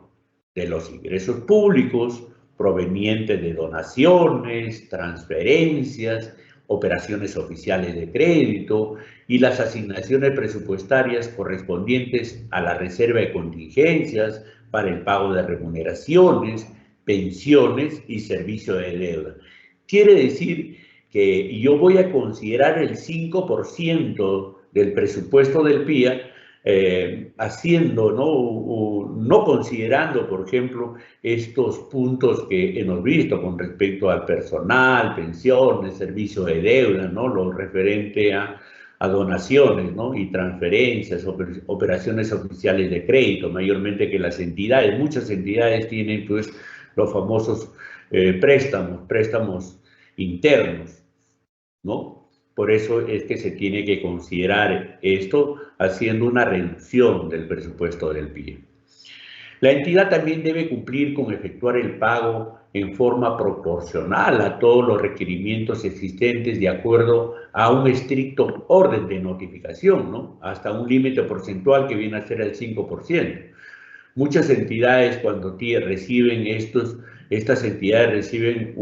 de los ingresos públicos provenientes de donaciones, transferencias, operaciones oficiales de crédito y las asignaciones presupuestarias correspondientes a la reserva de contingencias para el pago de remuneraciones, pensiones y servicio de deuda. Quiere decir que yo voy a considerar el 5% del presupuesto del PIA, haciendo, no considerando, por ejemplo, estos puntos que hemos visto con respecto al personal, pensiones, servicio de deuda, ¿no?, lo referente a donaciones, ¿no?, y transferencias, operaciones oficiales de crédito, mayormente que las entidades, muchas entidades tienen pues los famosos préstamos internos, ¿no? Por eso es que se tiene que considerar esto haciendo una reducción del presupuesto del PIA. La entidad también debe cumplir con efectuar el pago en forma proporcional a todos los requerimientos existentes de acuerdo a un estricto orden de notificación, ¿no?, hasta un límite porcentual que viene a ser el 5%. Muchas entidades, cuando reciben estas entidades reciben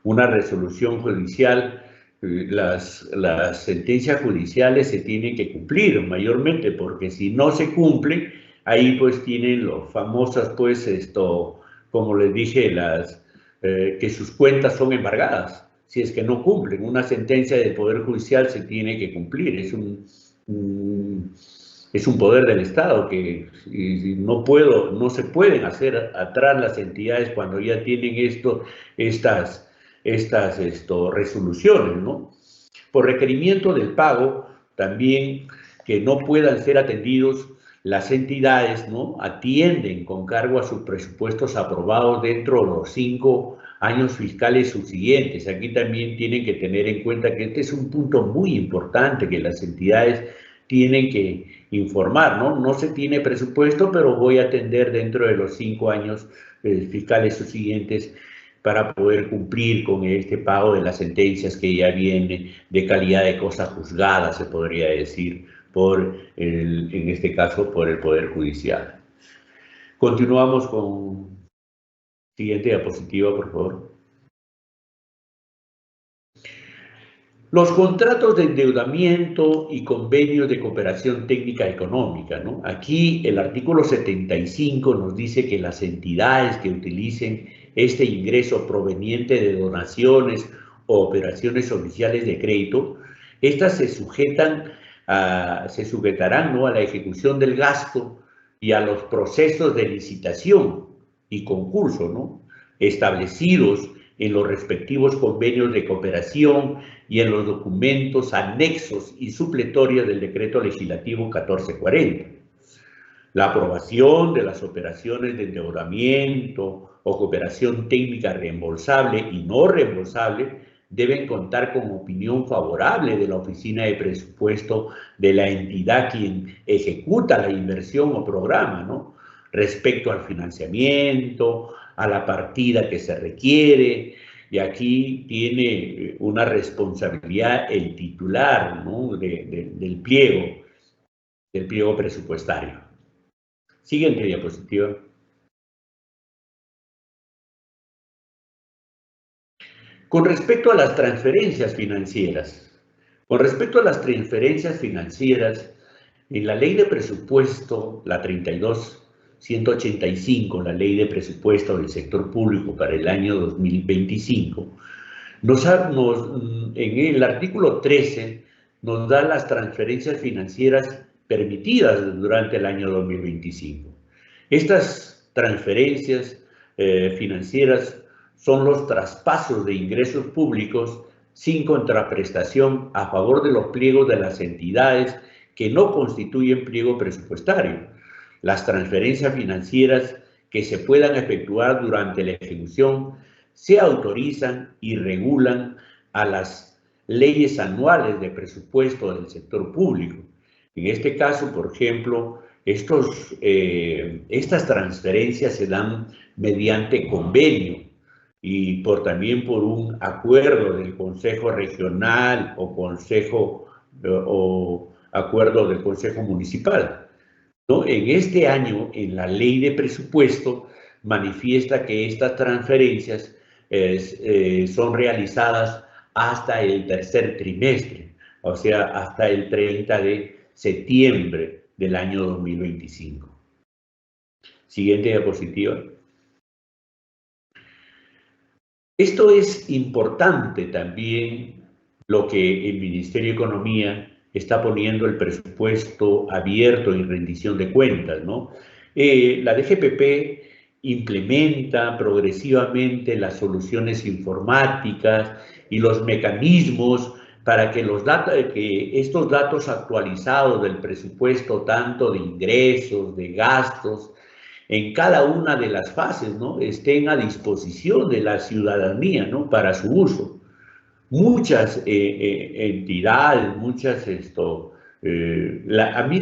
una resolución judicial, las sentencias judiciales se tienen que cumplir mayormente, porque si no se cumplen, ahí pues tienen los famosas, pues como les dije, que sus cuentas son embargadas. Si es que no cumplen, una sentencia del Poder Judicial se tiene que cumplir, es un poder del Estado que no se pueden hacer atrás las entidades cuando ya tienen estas resoluciones, ¿no? Por requerimiento del pago, también que no puedan ser atendidos, las entidades, ¿no?, atienden con cargo a sus presupuestos aprobados dentro de los 5 años fiscales subsiguientes. Aquí también tienen que tener en cuenta que este es un punto muy importante que las entidades tienen que informar, ¿no? No se tiene presupuesto, pero voy a atender dentro de los 5 años fiscales subsiguientes para poder cumplir con este pago de las sentencias que ya viene de calidad de cosa juzgada, se podría decir, en este caso, por el Poder Judicial. Continuamos con siguiente diapositiva, por favor. Los contratos de endeudamiento y convenios de cooperación técnica económica, ¿no? Aquí el artículo 75 nos dice que las entidades que utilicen este ingreso proveniente de donaciones o operaciones oficiales de crédito, estas se sujetarán, ¿no?, a la ejecución del gasto y a los procesos de licitación y concurso, ¿no?, establecidos en los respectivos convenios de cooperación y en los documentos anexos y supletorios del Decreto Legislativo 1440. La aprobación de las operaciones de endeudamiento o cooperación técnica reembolsable y no reembolsable deben contar con opinión favorable de la Oficina de Presupuesto de la entidad quien ejecuta la inversión o programa, ¿no?, respecto al financiamiento, a la partida que se requiere, y aquí tiene una responsabilidad el titular, ¿no?, del pliego presupuestario. Siguiente diapositiva. Con respecto a las transferencias financieras, en la ley de presupuesto, la 32.185, la ley de presupuesto del sector público para el año 2025, en el artículo 13 nos da las transferencias financieras permitidas durante el año 2025. Estas transferencias financieras son los traspasos de ingresos públicos sin contraprestación a favor de los pliegos de las entidades que no constituyen pliego presupuestario. Las transferencias financieras que se puedan efectuar durante la ejecución se autorizan y regulan a las leyes anuales de presupuesto del sector público. En este caso, por ejemplo, estas transferencias se dan mediante convenio y también por un acuerdo del Consejo Regional o acuerdo del Consejo Municipal, ¿no? En este año, en la ley de presupuesto, manifiesta que estas transferencias son realizadas hasta el tercer trimestre, o sea, hasta el 30 de septiembre del año 2025. Siguiente diapositiva. Esto es importante también, lo que el Ministerio de Economía está poniendo el presupuesto abierto y rendición de cuentas, ¿no? La DGPP implementa progresivamente las soluciones informáticas y los mecanismos para que estos datos actualizados del presupuesto, tanto de ingresos, de gastos, en cada una de las fases, ¿no?, estén a disposición de la ciudadanía, ¿no?, para su uso. Muchas entidades,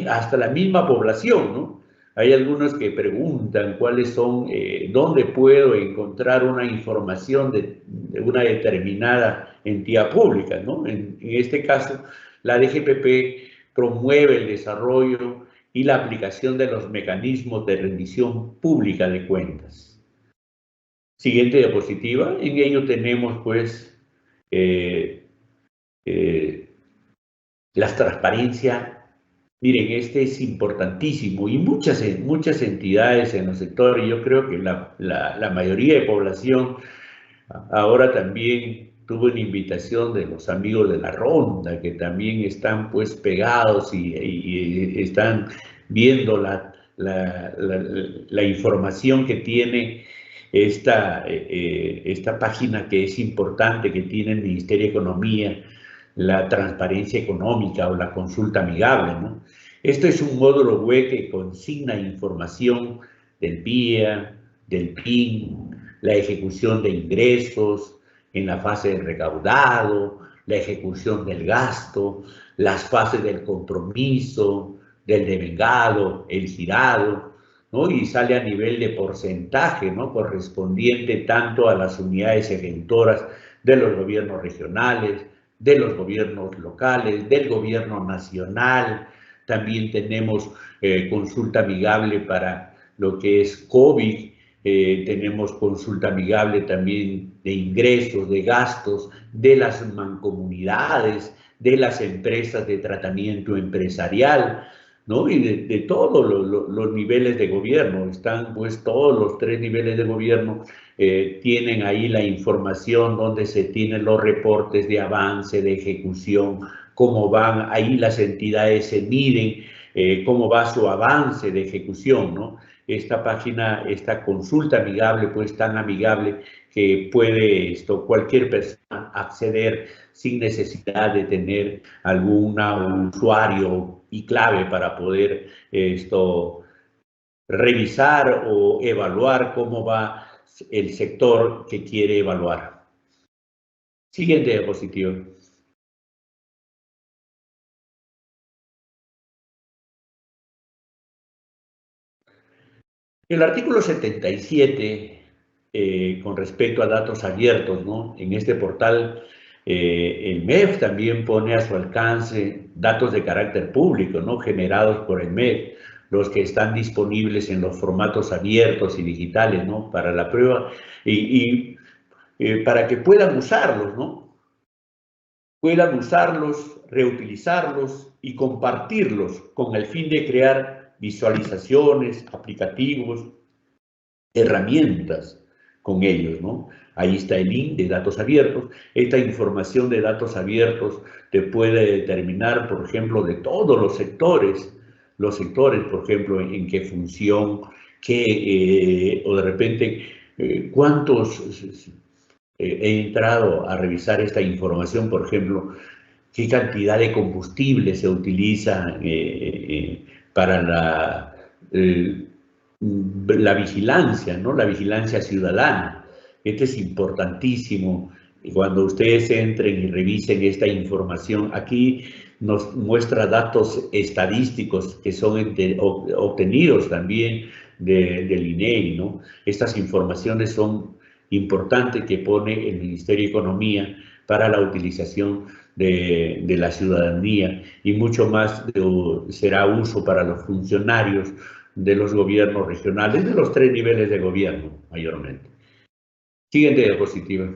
hasta la misma población, ¿no? Hay algunos que preguntan cuáles son, dónde puedo encontrar una información de una determinada entidad pública, ¿no? En este caso, la DGPP promueve el desarrollo y la aplicación de los mecanismos de rendición pública de cuentas. Siguiente diapositiva. En ello tenemos, pues, la transparencia. Miren, este es importantísimo y muchas entidades en los sectores, yo creo que la mayoría de población ahora también tuvo una invitación de los amigos de la Ronda, que también están pues pegados y están viendo la información que tiene esta página, que es importante, que tiene el Ministerio de Economía, la transparencia económica o la consulta amigable, ¿no? Esto es un módulo web que consigna información del PIA, del PIN, la ejecución de ingresos en la fase de recaudado, la ejecución del gasto, las fases del compromiso, del devengado, el girado, ¿no? Y sale a nivel de porcentaje, ¿no?, correspondiente tanto a las unidades ejecutoras de los gobiernos regionales, de los gobiernos locales, del gobierno nacional. También tenemos consulta amigable para lo que es COVID, tenemos consulta amigable también de ingresos, de gastos, de las mancomunidades, de las empresas de tratamiento empresarial, ¿no? Y de todos los niveles de gobierno. Están pues todos los 3 niveles de gobierno, tienen ahí la información donde se tienen los reportes de avance, de ejecución, cómo van ahí las entidades, se miden cómo va su avance de ejecución, ¿no? Esta página, esta consulta amigable, pues tan amigable que puede cualquier persona acceder sin necesidad de tener algún usuario y clave para poder revisar o evaluar cómo va el sector que quiere evaluar. Siguiente diapositiva. El artículo 77, con respecto a datos abiertos, ¿no? En este portal, el MEF también pone a su alcance datos de carácter público, ¿no?, generados por el MEF, los que están disponibles en los formatos abiertos y digitales, ¿no?, para la prueba y para que puedan usarlos, ¿no? Puedan usarlos, reutilizarlos y compartirlos con el fin de crear visualizaciones, aplicativos, herramientas con ellos, ¿no? Ahí está el link de datos abiertos. Esta información de datos abiertos te puede determinar, por ejemplo, de todos los sectores, por ejemplo, en qué función, o de repente, cuántos... he entrado a revisar esta información, por ejemplo, qué cantidad de combustible se utiliza para la vigilancia, ¿no?, la vigilancia ciudadana. Este es importantísimo Y cuando ustedes entren y revisen esta información, aquí nos muestra datos estadísticos que son obtenidos también del INEI, ¿no? Estas informaciones son importantes que pone el Ministerio de Economía para la utilización de la ciudadanía, y mucho más será uso para los funcionarios de los gobiernos regionales, de los 3 niveles de gobierno mayormente. Siguiente diapositiva.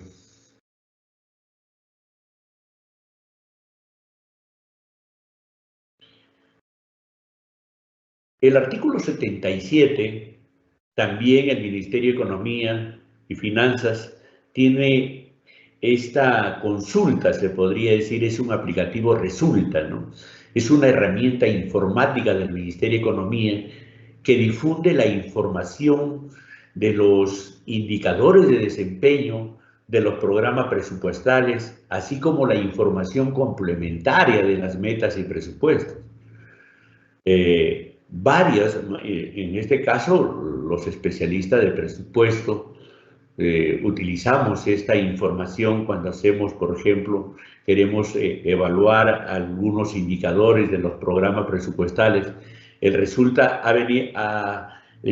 El artículo 77, también el Ministerio de Economía y Finanzas tiene esta consulta, se podría decir, es un aplicativo Resulta, ¿no? Es una herramienta informática del Ministerio de Economía que difunde la información de los indicadores de desempeño de los programas presupuestales, así como la información complementaria de las metas y presupuestos. Varias, en este caso, los especialistas de presupuesto, utilizamos esta información cuando hacemos, por ejemplo, queremos evaluar algunos indicadores de los programas presupuestales. El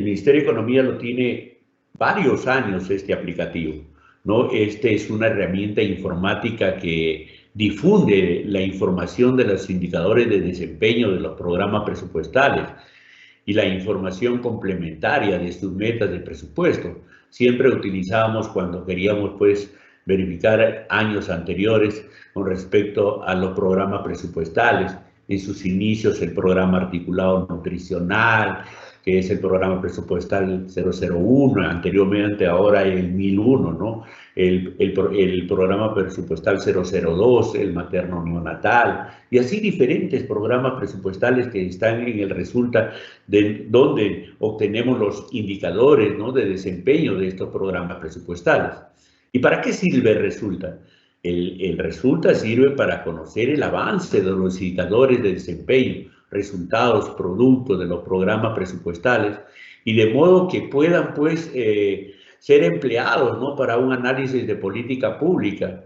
Ministerio de Economía lo tiene varios años este aplicativo, ¿no? Este es una herramienta informática que difunde la información de los indicadores de desempeño de los programas presupuestales y la información complementaria de sus metas de presupuesto. Siempre utilizábamos cuando queríamos, pues, verificar años anteriores con respecto a los programas presupuestales. En sus inicios, el programa articulado nutricional, que es el programa presupuestal 001, anteriormente ahora el 1001, ¿no? El programa presupuestal 002, el materno neonatal, y así diferentes programas presupuestales que están en el Resulta, de donde obtenemos los indicadores, ¿no?, de desempeño de estos programas presupuestales. ¿Y para qué sirve Resulta? El Resulta sirve para conocer el avance de los indicadores de desempeño, resultados, productos de los programas presupuestales, y de modo que puedan, pues, ser empleados, ¿no?, para un análisis de política pública,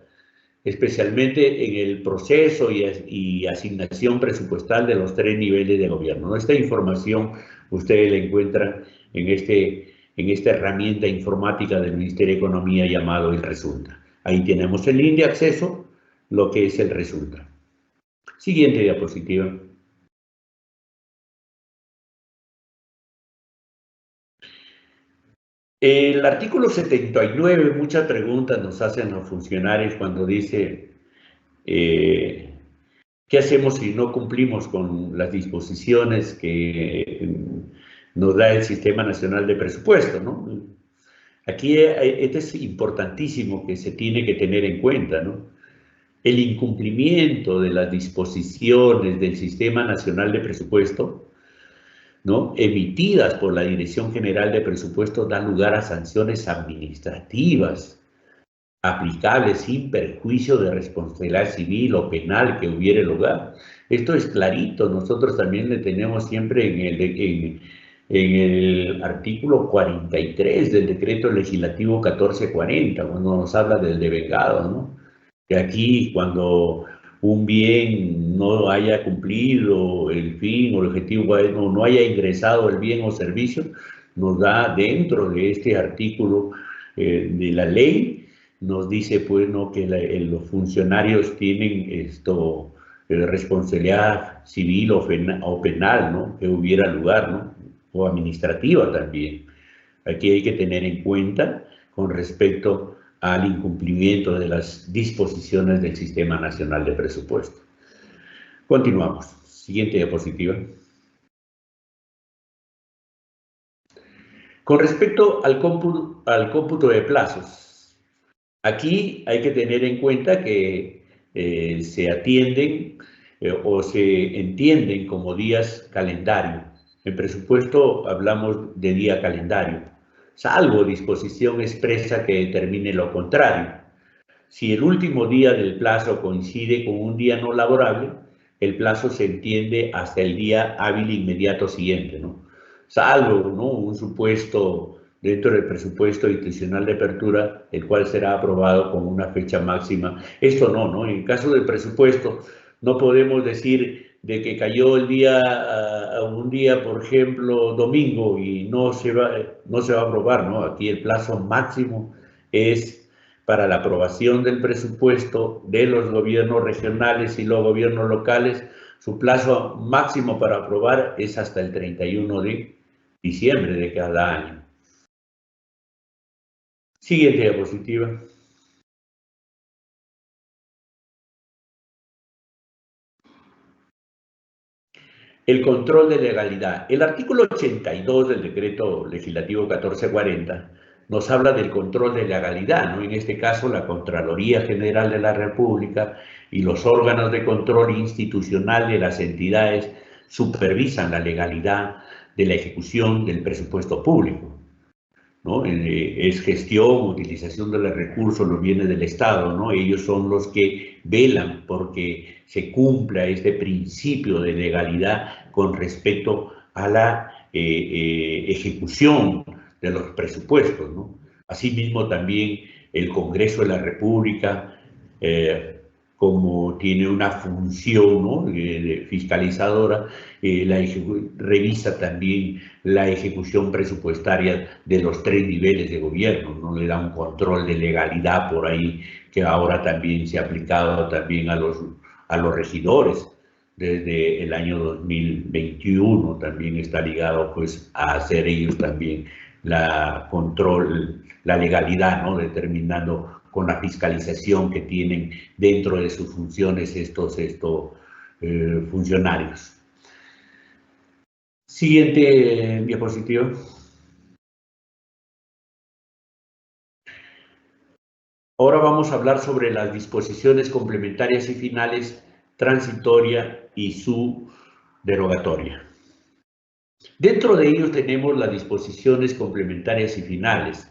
especialmente en el proceso y asignación presupuestal de los 3 niveles de gobierno. Esta información ustedes la encuentran en esta herramienta informática del Ministerio de Economía llamado el Resulta. Ahí tenemos el link de acceso, lo que es el Resulta. Siguiente diapositiva. El artículo 79, muchas preguntas nos hacen los funcionarios cuando dice ¿qué hacemos si no cumplimos con las disposiciones que nos da el Sistema Nacional de Presupuesto, ¿no? Aquí esto es importantísimo que se tiene que tener en cuenta, ¿no? El incumplimiento de las disposiciones del Sistema Nacional de Presupuesto, ¿no?, emitidas por la Dirección General de Presupuestos, da lugar a sanciones administrativas aplicables sin perjuicio de responsabilidad civil o penal que hubiere lugar. Esto es clarito, nosotros también le tenemos siempre en el artículo 43 del decreto legislativo 1440, cuando nos habla del devengado, ¿no? Que aquí, cuando un bien no haya cumplido el fin o el objetivo, o no haya ingresado el bien o servicio, nos da dentro de este artículo de la ley, nos dice, pues, ¿no?, que los funcionarios tienen responsabilidad civil o penal, ¿no?, que hubiera lugar, ¿no?, o administrativa también. Aquí hay que tener en cuenta con respecto al incumplimiento de las disposiciones del Sistema Nacional de Presupuesto. Continuamos. Siguiente diapositiva. Con respecto al cómputo de plazos, aquí hay que tener en cuenta que se atienden o se entienden como días calendario. En presupuesto hablamos de día calendario, salvo disposición expresa que determine lo contrario. Si el último día del plazo coincide con un día no laborable, el plazo se entiende hasta el día hábil inmediato siguiente, ¿no? Salvo, ¿no?, un supuesto dentro del presupuesto institucional de apertura, el cual será aprobado con una fecha máxima. Esto no, en caso del presupuesto, no podemos decir de que cayó el día, un día, por ejemplo, domingo, y no se va a aprobar, ¿no? Aquí el plazo máximo es para la aprobación del presupuesto de los gobiernos regionales y los gobiernos locales. Su plazo máximo para aprobar es hasta el 31 de diciembre de cada año. Siguiente diapositiva. El control de legalidad. El artículo 82 del decreto legislativo 1440 nos habla del control de legalidad, ¿no? En este caso, la Contraloría General de la República y los órganos de control institucional de las entidades supervisan la legalidad de la ejecución del presupuesto público, ¿no? Es gestión, utilización de los recursos, los bienes del Estado, ¿no? Ellos son los que velan porque se cumpla este principio de legalidad con respecto a la ejecución de los presupuestos, ¿no? Asimismo, también el Congreso de la República, como tiene una función, ¿no?, fiscalizadora, revisa también la ejecución presupuestaria de los 3 niveles de gobierno, ¿no? Le da un control de legalidad por ahí que ahora también se ha aplicado también a los regidores. Desde el año 2021 también está ligado pues a hacer ellos también la legalidad, ¿no?, determinando con la fiscalización que tienen dentro de sus funciones estos funcionarios. Siguiente diapositiva. Ahora vamos a hablar sobre las disposiciones complementarias y finales, transitoria y su derogatoria. Dentro de ellos tenemos las disposiciones complementarias y finales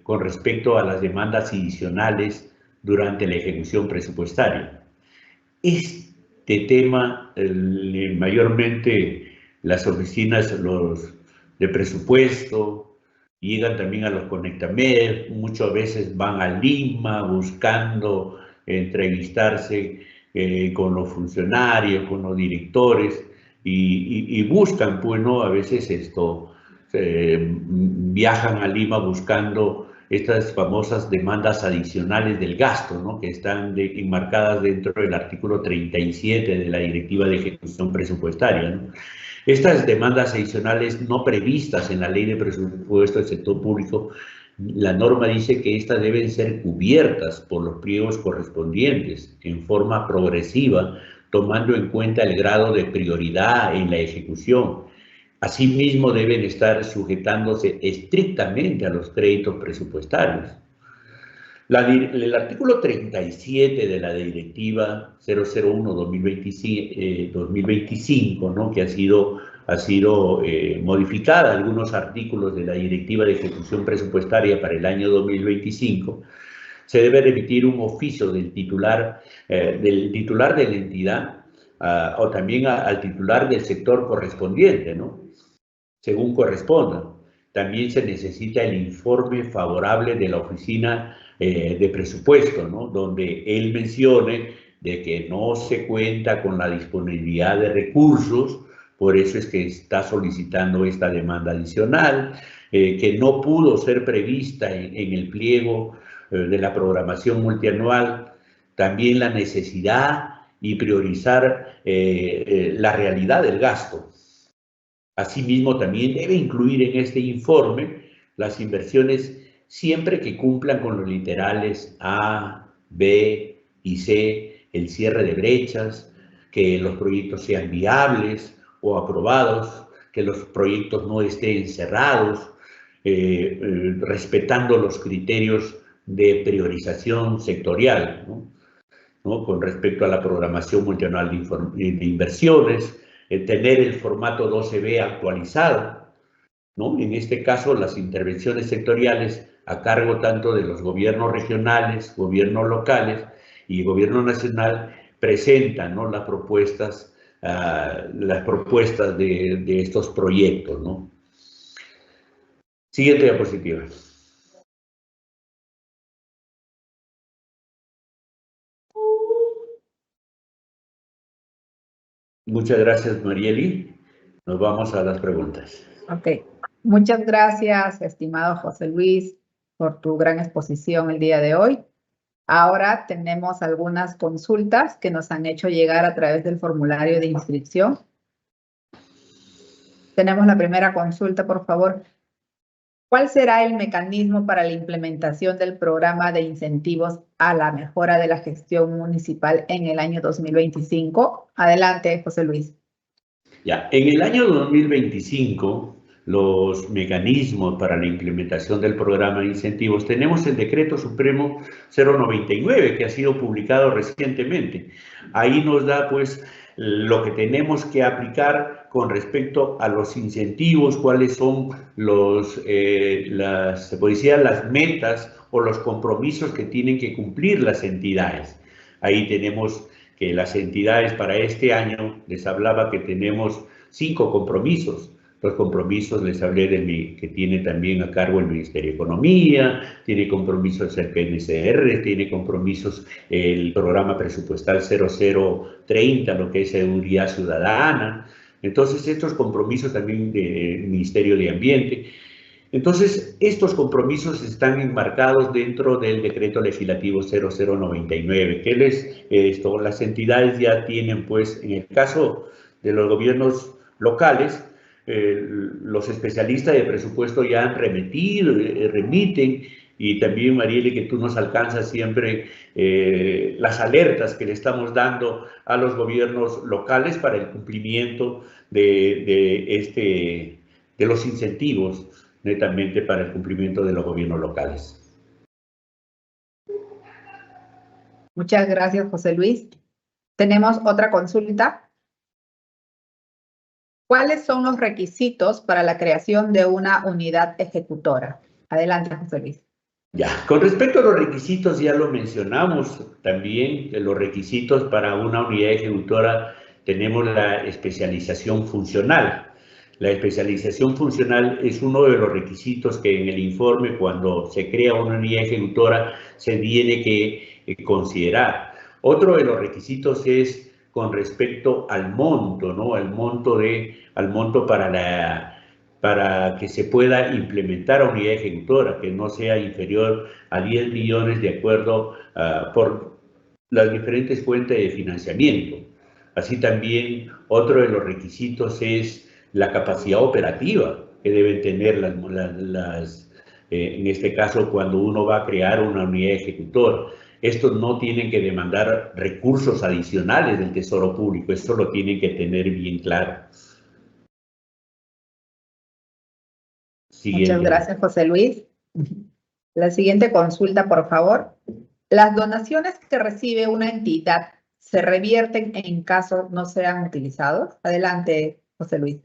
con respecto a las demandas adicionales durante la ejecución presupuestaria. Este tema, mayormente las oficinas de presupuesto, llegan también a los Conectamed, muchas veces van a Lima buscando entrevistarse con los funcionarios, con los directores, y buscan, pues, ¿no?, a veces viajan a Lima buscando estas famosas demandas adicionales del gasto, ¿no?, que están enmarcadas dentro del artículo 37 de la Directiva de Ejecución Presupuestaria, ¿no? Estas demandas adicionales no previstas en la Ley de Presupuesto del Sector Público, la norma dice que estas deben ser cubiertas por los pliegos correspondientes en forma progresiva, tomando en cuenta el grado de prioridad en la ejecución. Asimismo, deben estar sujetándose estrictamente a los créditos presupuestarios. El artículo 37 de la Directiva 001-2025, ¿no?, que ha sido modificada, algunos artículos de la Directiva de Ejecución Presupuestaria para el año 2025, se debe remitir un oficio del titular de la entidad o también al titular del sector correspondiente, ¿no?, según corresponda. También se necesita el informe favorable de la oficina de presupuesto, ¿no?, donde él mencione de que no se cuenta con la disponibilidad de recursos, por eso es que está solicitando esta demanda adicional, que no pudo ser prevista en el pliego de la programación multianual, también la necesidad y priorizar la realidad del gasto. Asimismo, también debe incluir en este informe las inversiones siempre que cumplan con los literales A, B y C, el cierre de brechas, que los proyectos sean viables o aprobados, que los proyectos no estén cerrados, respetando los criterios de priorización sectorial, ¿no? Con respecto a la programación multianual de inversiones, tener el formato 12B actualizado, ¿no? En este caso, las intervenciones sectoriales a cargo tanto de los gobiernos regionales, gobiernos locales y gobierno nacional presentan, ¿no?, las propuestas de estos proyectos, ¿no? Siguiente diapositiva. Muchas gracias, Marieli. Nos vamos a las preguntas. Ok. Muchas gracias, estimado José Luis, por tu gran exposición el día de hoy. Ahora tenemos algunas consultas que nos han hecho llegar a través del formulario de inscripción. Tenemos la primera consulta, por favor. ¿Cuál será el mecanismo para la implementación del programa de incentivos a la mejora de la gestión municipal en el año 2025? Adelante, José Luis. Ya, en el año 2025, los mecanismos para la implementación del programa de incentivos, tenemos el Decreto Supremo 099, que ha sido publicado recientemente. Ahí nos da, pues, lo que tenemos que aplicar con respecto a los incentivos, cuáles son se puede decir, las metas o los compromisos que tienen que cumplir las entidades. Ahí tenemos que las entidades para este año, les hablaba que tenemos 5 compromisos. Los compromisos les hablé que tiene también a cargo el Ministerio de Economía, tiene compromisos el PNCR, tiene compromisos el programa presupuestal 0030, lo que es seguridad ciudadana. Entonces, estos compromisos también del Ministerio de Ambiente. Entonces, estos compromisos están enmarcados dentro del decreto legislativo 0099, que las entidades ya tienen, pues, en el caso de los gobiernos locales, los especialistas de presupuesto ya han remiten, y también, Marieli, que tú nos alcanzas siempre las alertas que le estamos dando a los gobiernos locales para el cumplimiento de los incentivos, netamente para el cumplimiento de los gobiernos locales. Muchas gracias, José Luis. Tenemos otra consulta. ¿Cuáles son los requisitos para la creación de una unidad ejecutora? Adelante, José Luis. Ya, con respecto a los requisitos, ya lo mencionamos también, que los requisitos para una unidad ejecutora tenemos la especialización funcional. La especialización funcional es uno de los requisitos que en el informe, cuando se crea una unidad ejecutora, se tiene que considerar. Otro de los requisitos es con respecto al monto, ¿no? Al monto para que se pueda implementar a unidad ejecutora, que no sea inferior a 10 millones de acuerdo por las diferentes fuentes de financiamiento. Así también, otro de los requisitos es la capacidad operativa que deben tener en este caso, cuando uno va a crear una unidad ejecutora. Estos no tienen que demandar recursos adicionales del Tesoro Público, esto lo tienen que tener bien claro. Muchas gracias, José Luis. La siguiente consulta, por favor. ¿Las donaciones que recibe una entidad se revierten en caso no sean utilizados? Adelante, José Luis.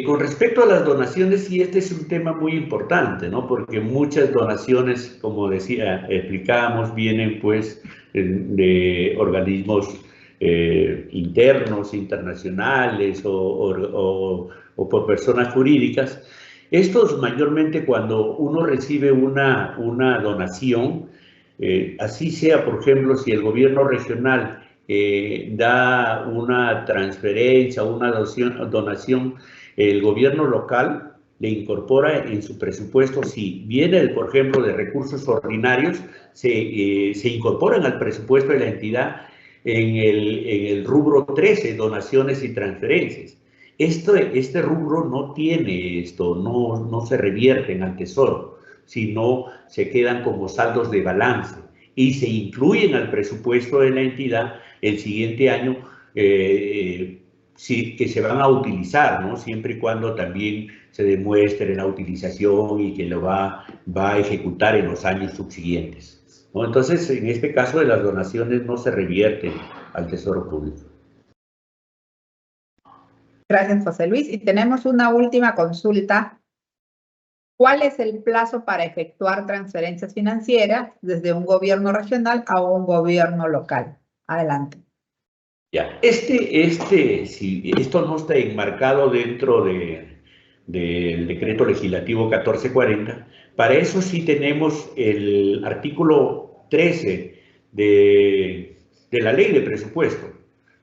Con respecto a las donaciones, sí, este es un tema muy importante, ¿no? Porque muchas donaciones, como explicábamos, vienen pues de organismos internos, internacionales o por personas jurídicas. Estos mayormente, cuando uno recibe una donación, así sea, por ejemplo, si el gobierno regional da una transferencia, una donación, el gobierno local le incorpora en su presupuesto, si viene, por ejemplo, de recursos ordinarios, se incorporan al presupuesto de la entidad en el rubro 13, donaciones y transferencias. Este rubro no tiene esto, no se revierten al tesoro, sino se quedan como saldos de balance y se incluyen al presupuesto de la entidad el siguiente año, que se van a utilizar, ¿no? Siempre y cuando también se demuestre la utilización y que lo va a ejecutar en los años subsiguientes, ¿no? Entonces, en este caso de las donaciones no se revierten al Tesoro Público. Gracias, José Luis. Y tenemos una última consulta. ¿Cuál es el plazo para efectuar transferencias financieras desde un gobierno regional a un gobierno local? Adelante. Ya, si esto no está enmarcado dentro del decreto legislativo 1440. Para eso sí tenemos el artículo 13 de la ley de presupuesto.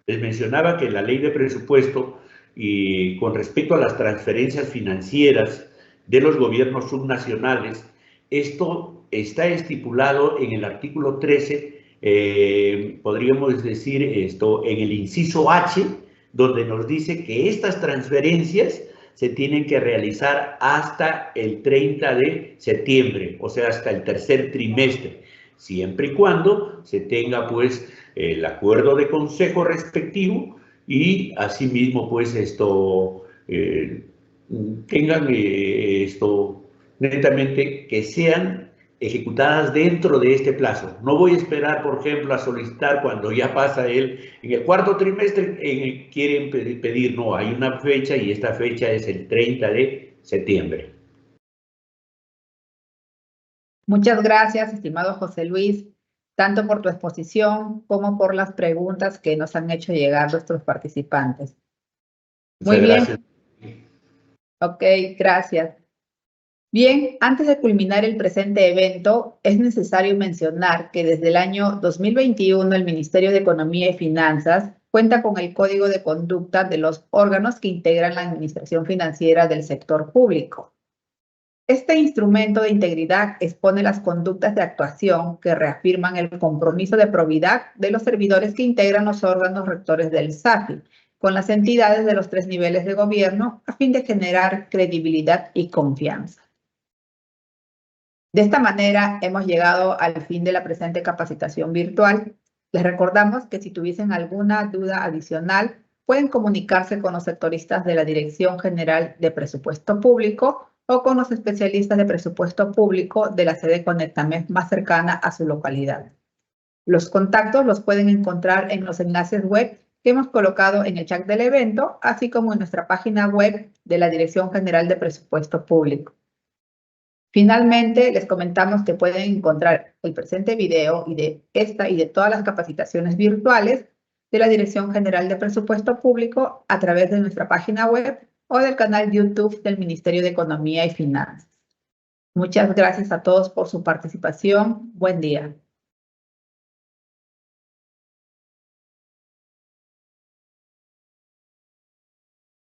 Les mencionaba que la ley de presupuesto, y con respecto a las transferencias financieras de los gobiernos subnacionales, esto está estipulado en el artículo 13, podríamos decir esto, en el inciso H, donde nos dice que estas transferencias se tienen que realizar hasta el 30 de septiembre, o sea, hasta el tercer trimestre, siempre y cuando se tenga pues el acuerdo de consejo respectivo y asimismo pues tengan esto netamente que sean ejecutadas dentro de este plazo. No voy a esperar, por ejemplo, a solicitar cuando ya pasa en el cuarto trimestre, quieren pedir, no, hay una fecha y esta fecha es el 30 de septiembre. Muchas gracias, estimado José Luis, tanto por tu exposición como por las preguntas que nos han hecho llegar nuestros participantes. Muy bien. Gracias. Ok, gracias. Bien, antes de culminar el presente evento, es necesario mencionar que desde el año 2021 el Ministerio de Economía y Finanzas cuenta con el Código de Conducta de los órganos que integran la administración financiera del sector público. Este instrumento de integridad expone las conductas de actuación que reafirman el compromiso de probidad de los servidores que integran los órganos rectores del SAFI con las entidades de los 3 niveles de gobierno a fin de generar credibilidad y confianza. De esta manera hemos llegado al fin de la presente capacitación virtual. Les recordamos que si tuviesen alguna duda adicional, pueden comunicarse con los sectoristas de la Dirección General de Presupuesto Público o con los especialistas de presupuesto público de la sede Conectamed más cercana a su localidad. Los contactos los pueden encontrar en los enlaces web que hemos colocado en el chat del evento, así como en nuestra página web de la Dirección General de Presupuesto Público. Finalmente, les comentamos que pueden encontrar el presente video y de esta y de todas las capacitaciones virtuales de la Dirección General de Presupuesto Público a través de nuestra página web o del canal YouTube del Ministerio de Economía y Finanzas. Muchas gracias a todos por su participación. Buen día.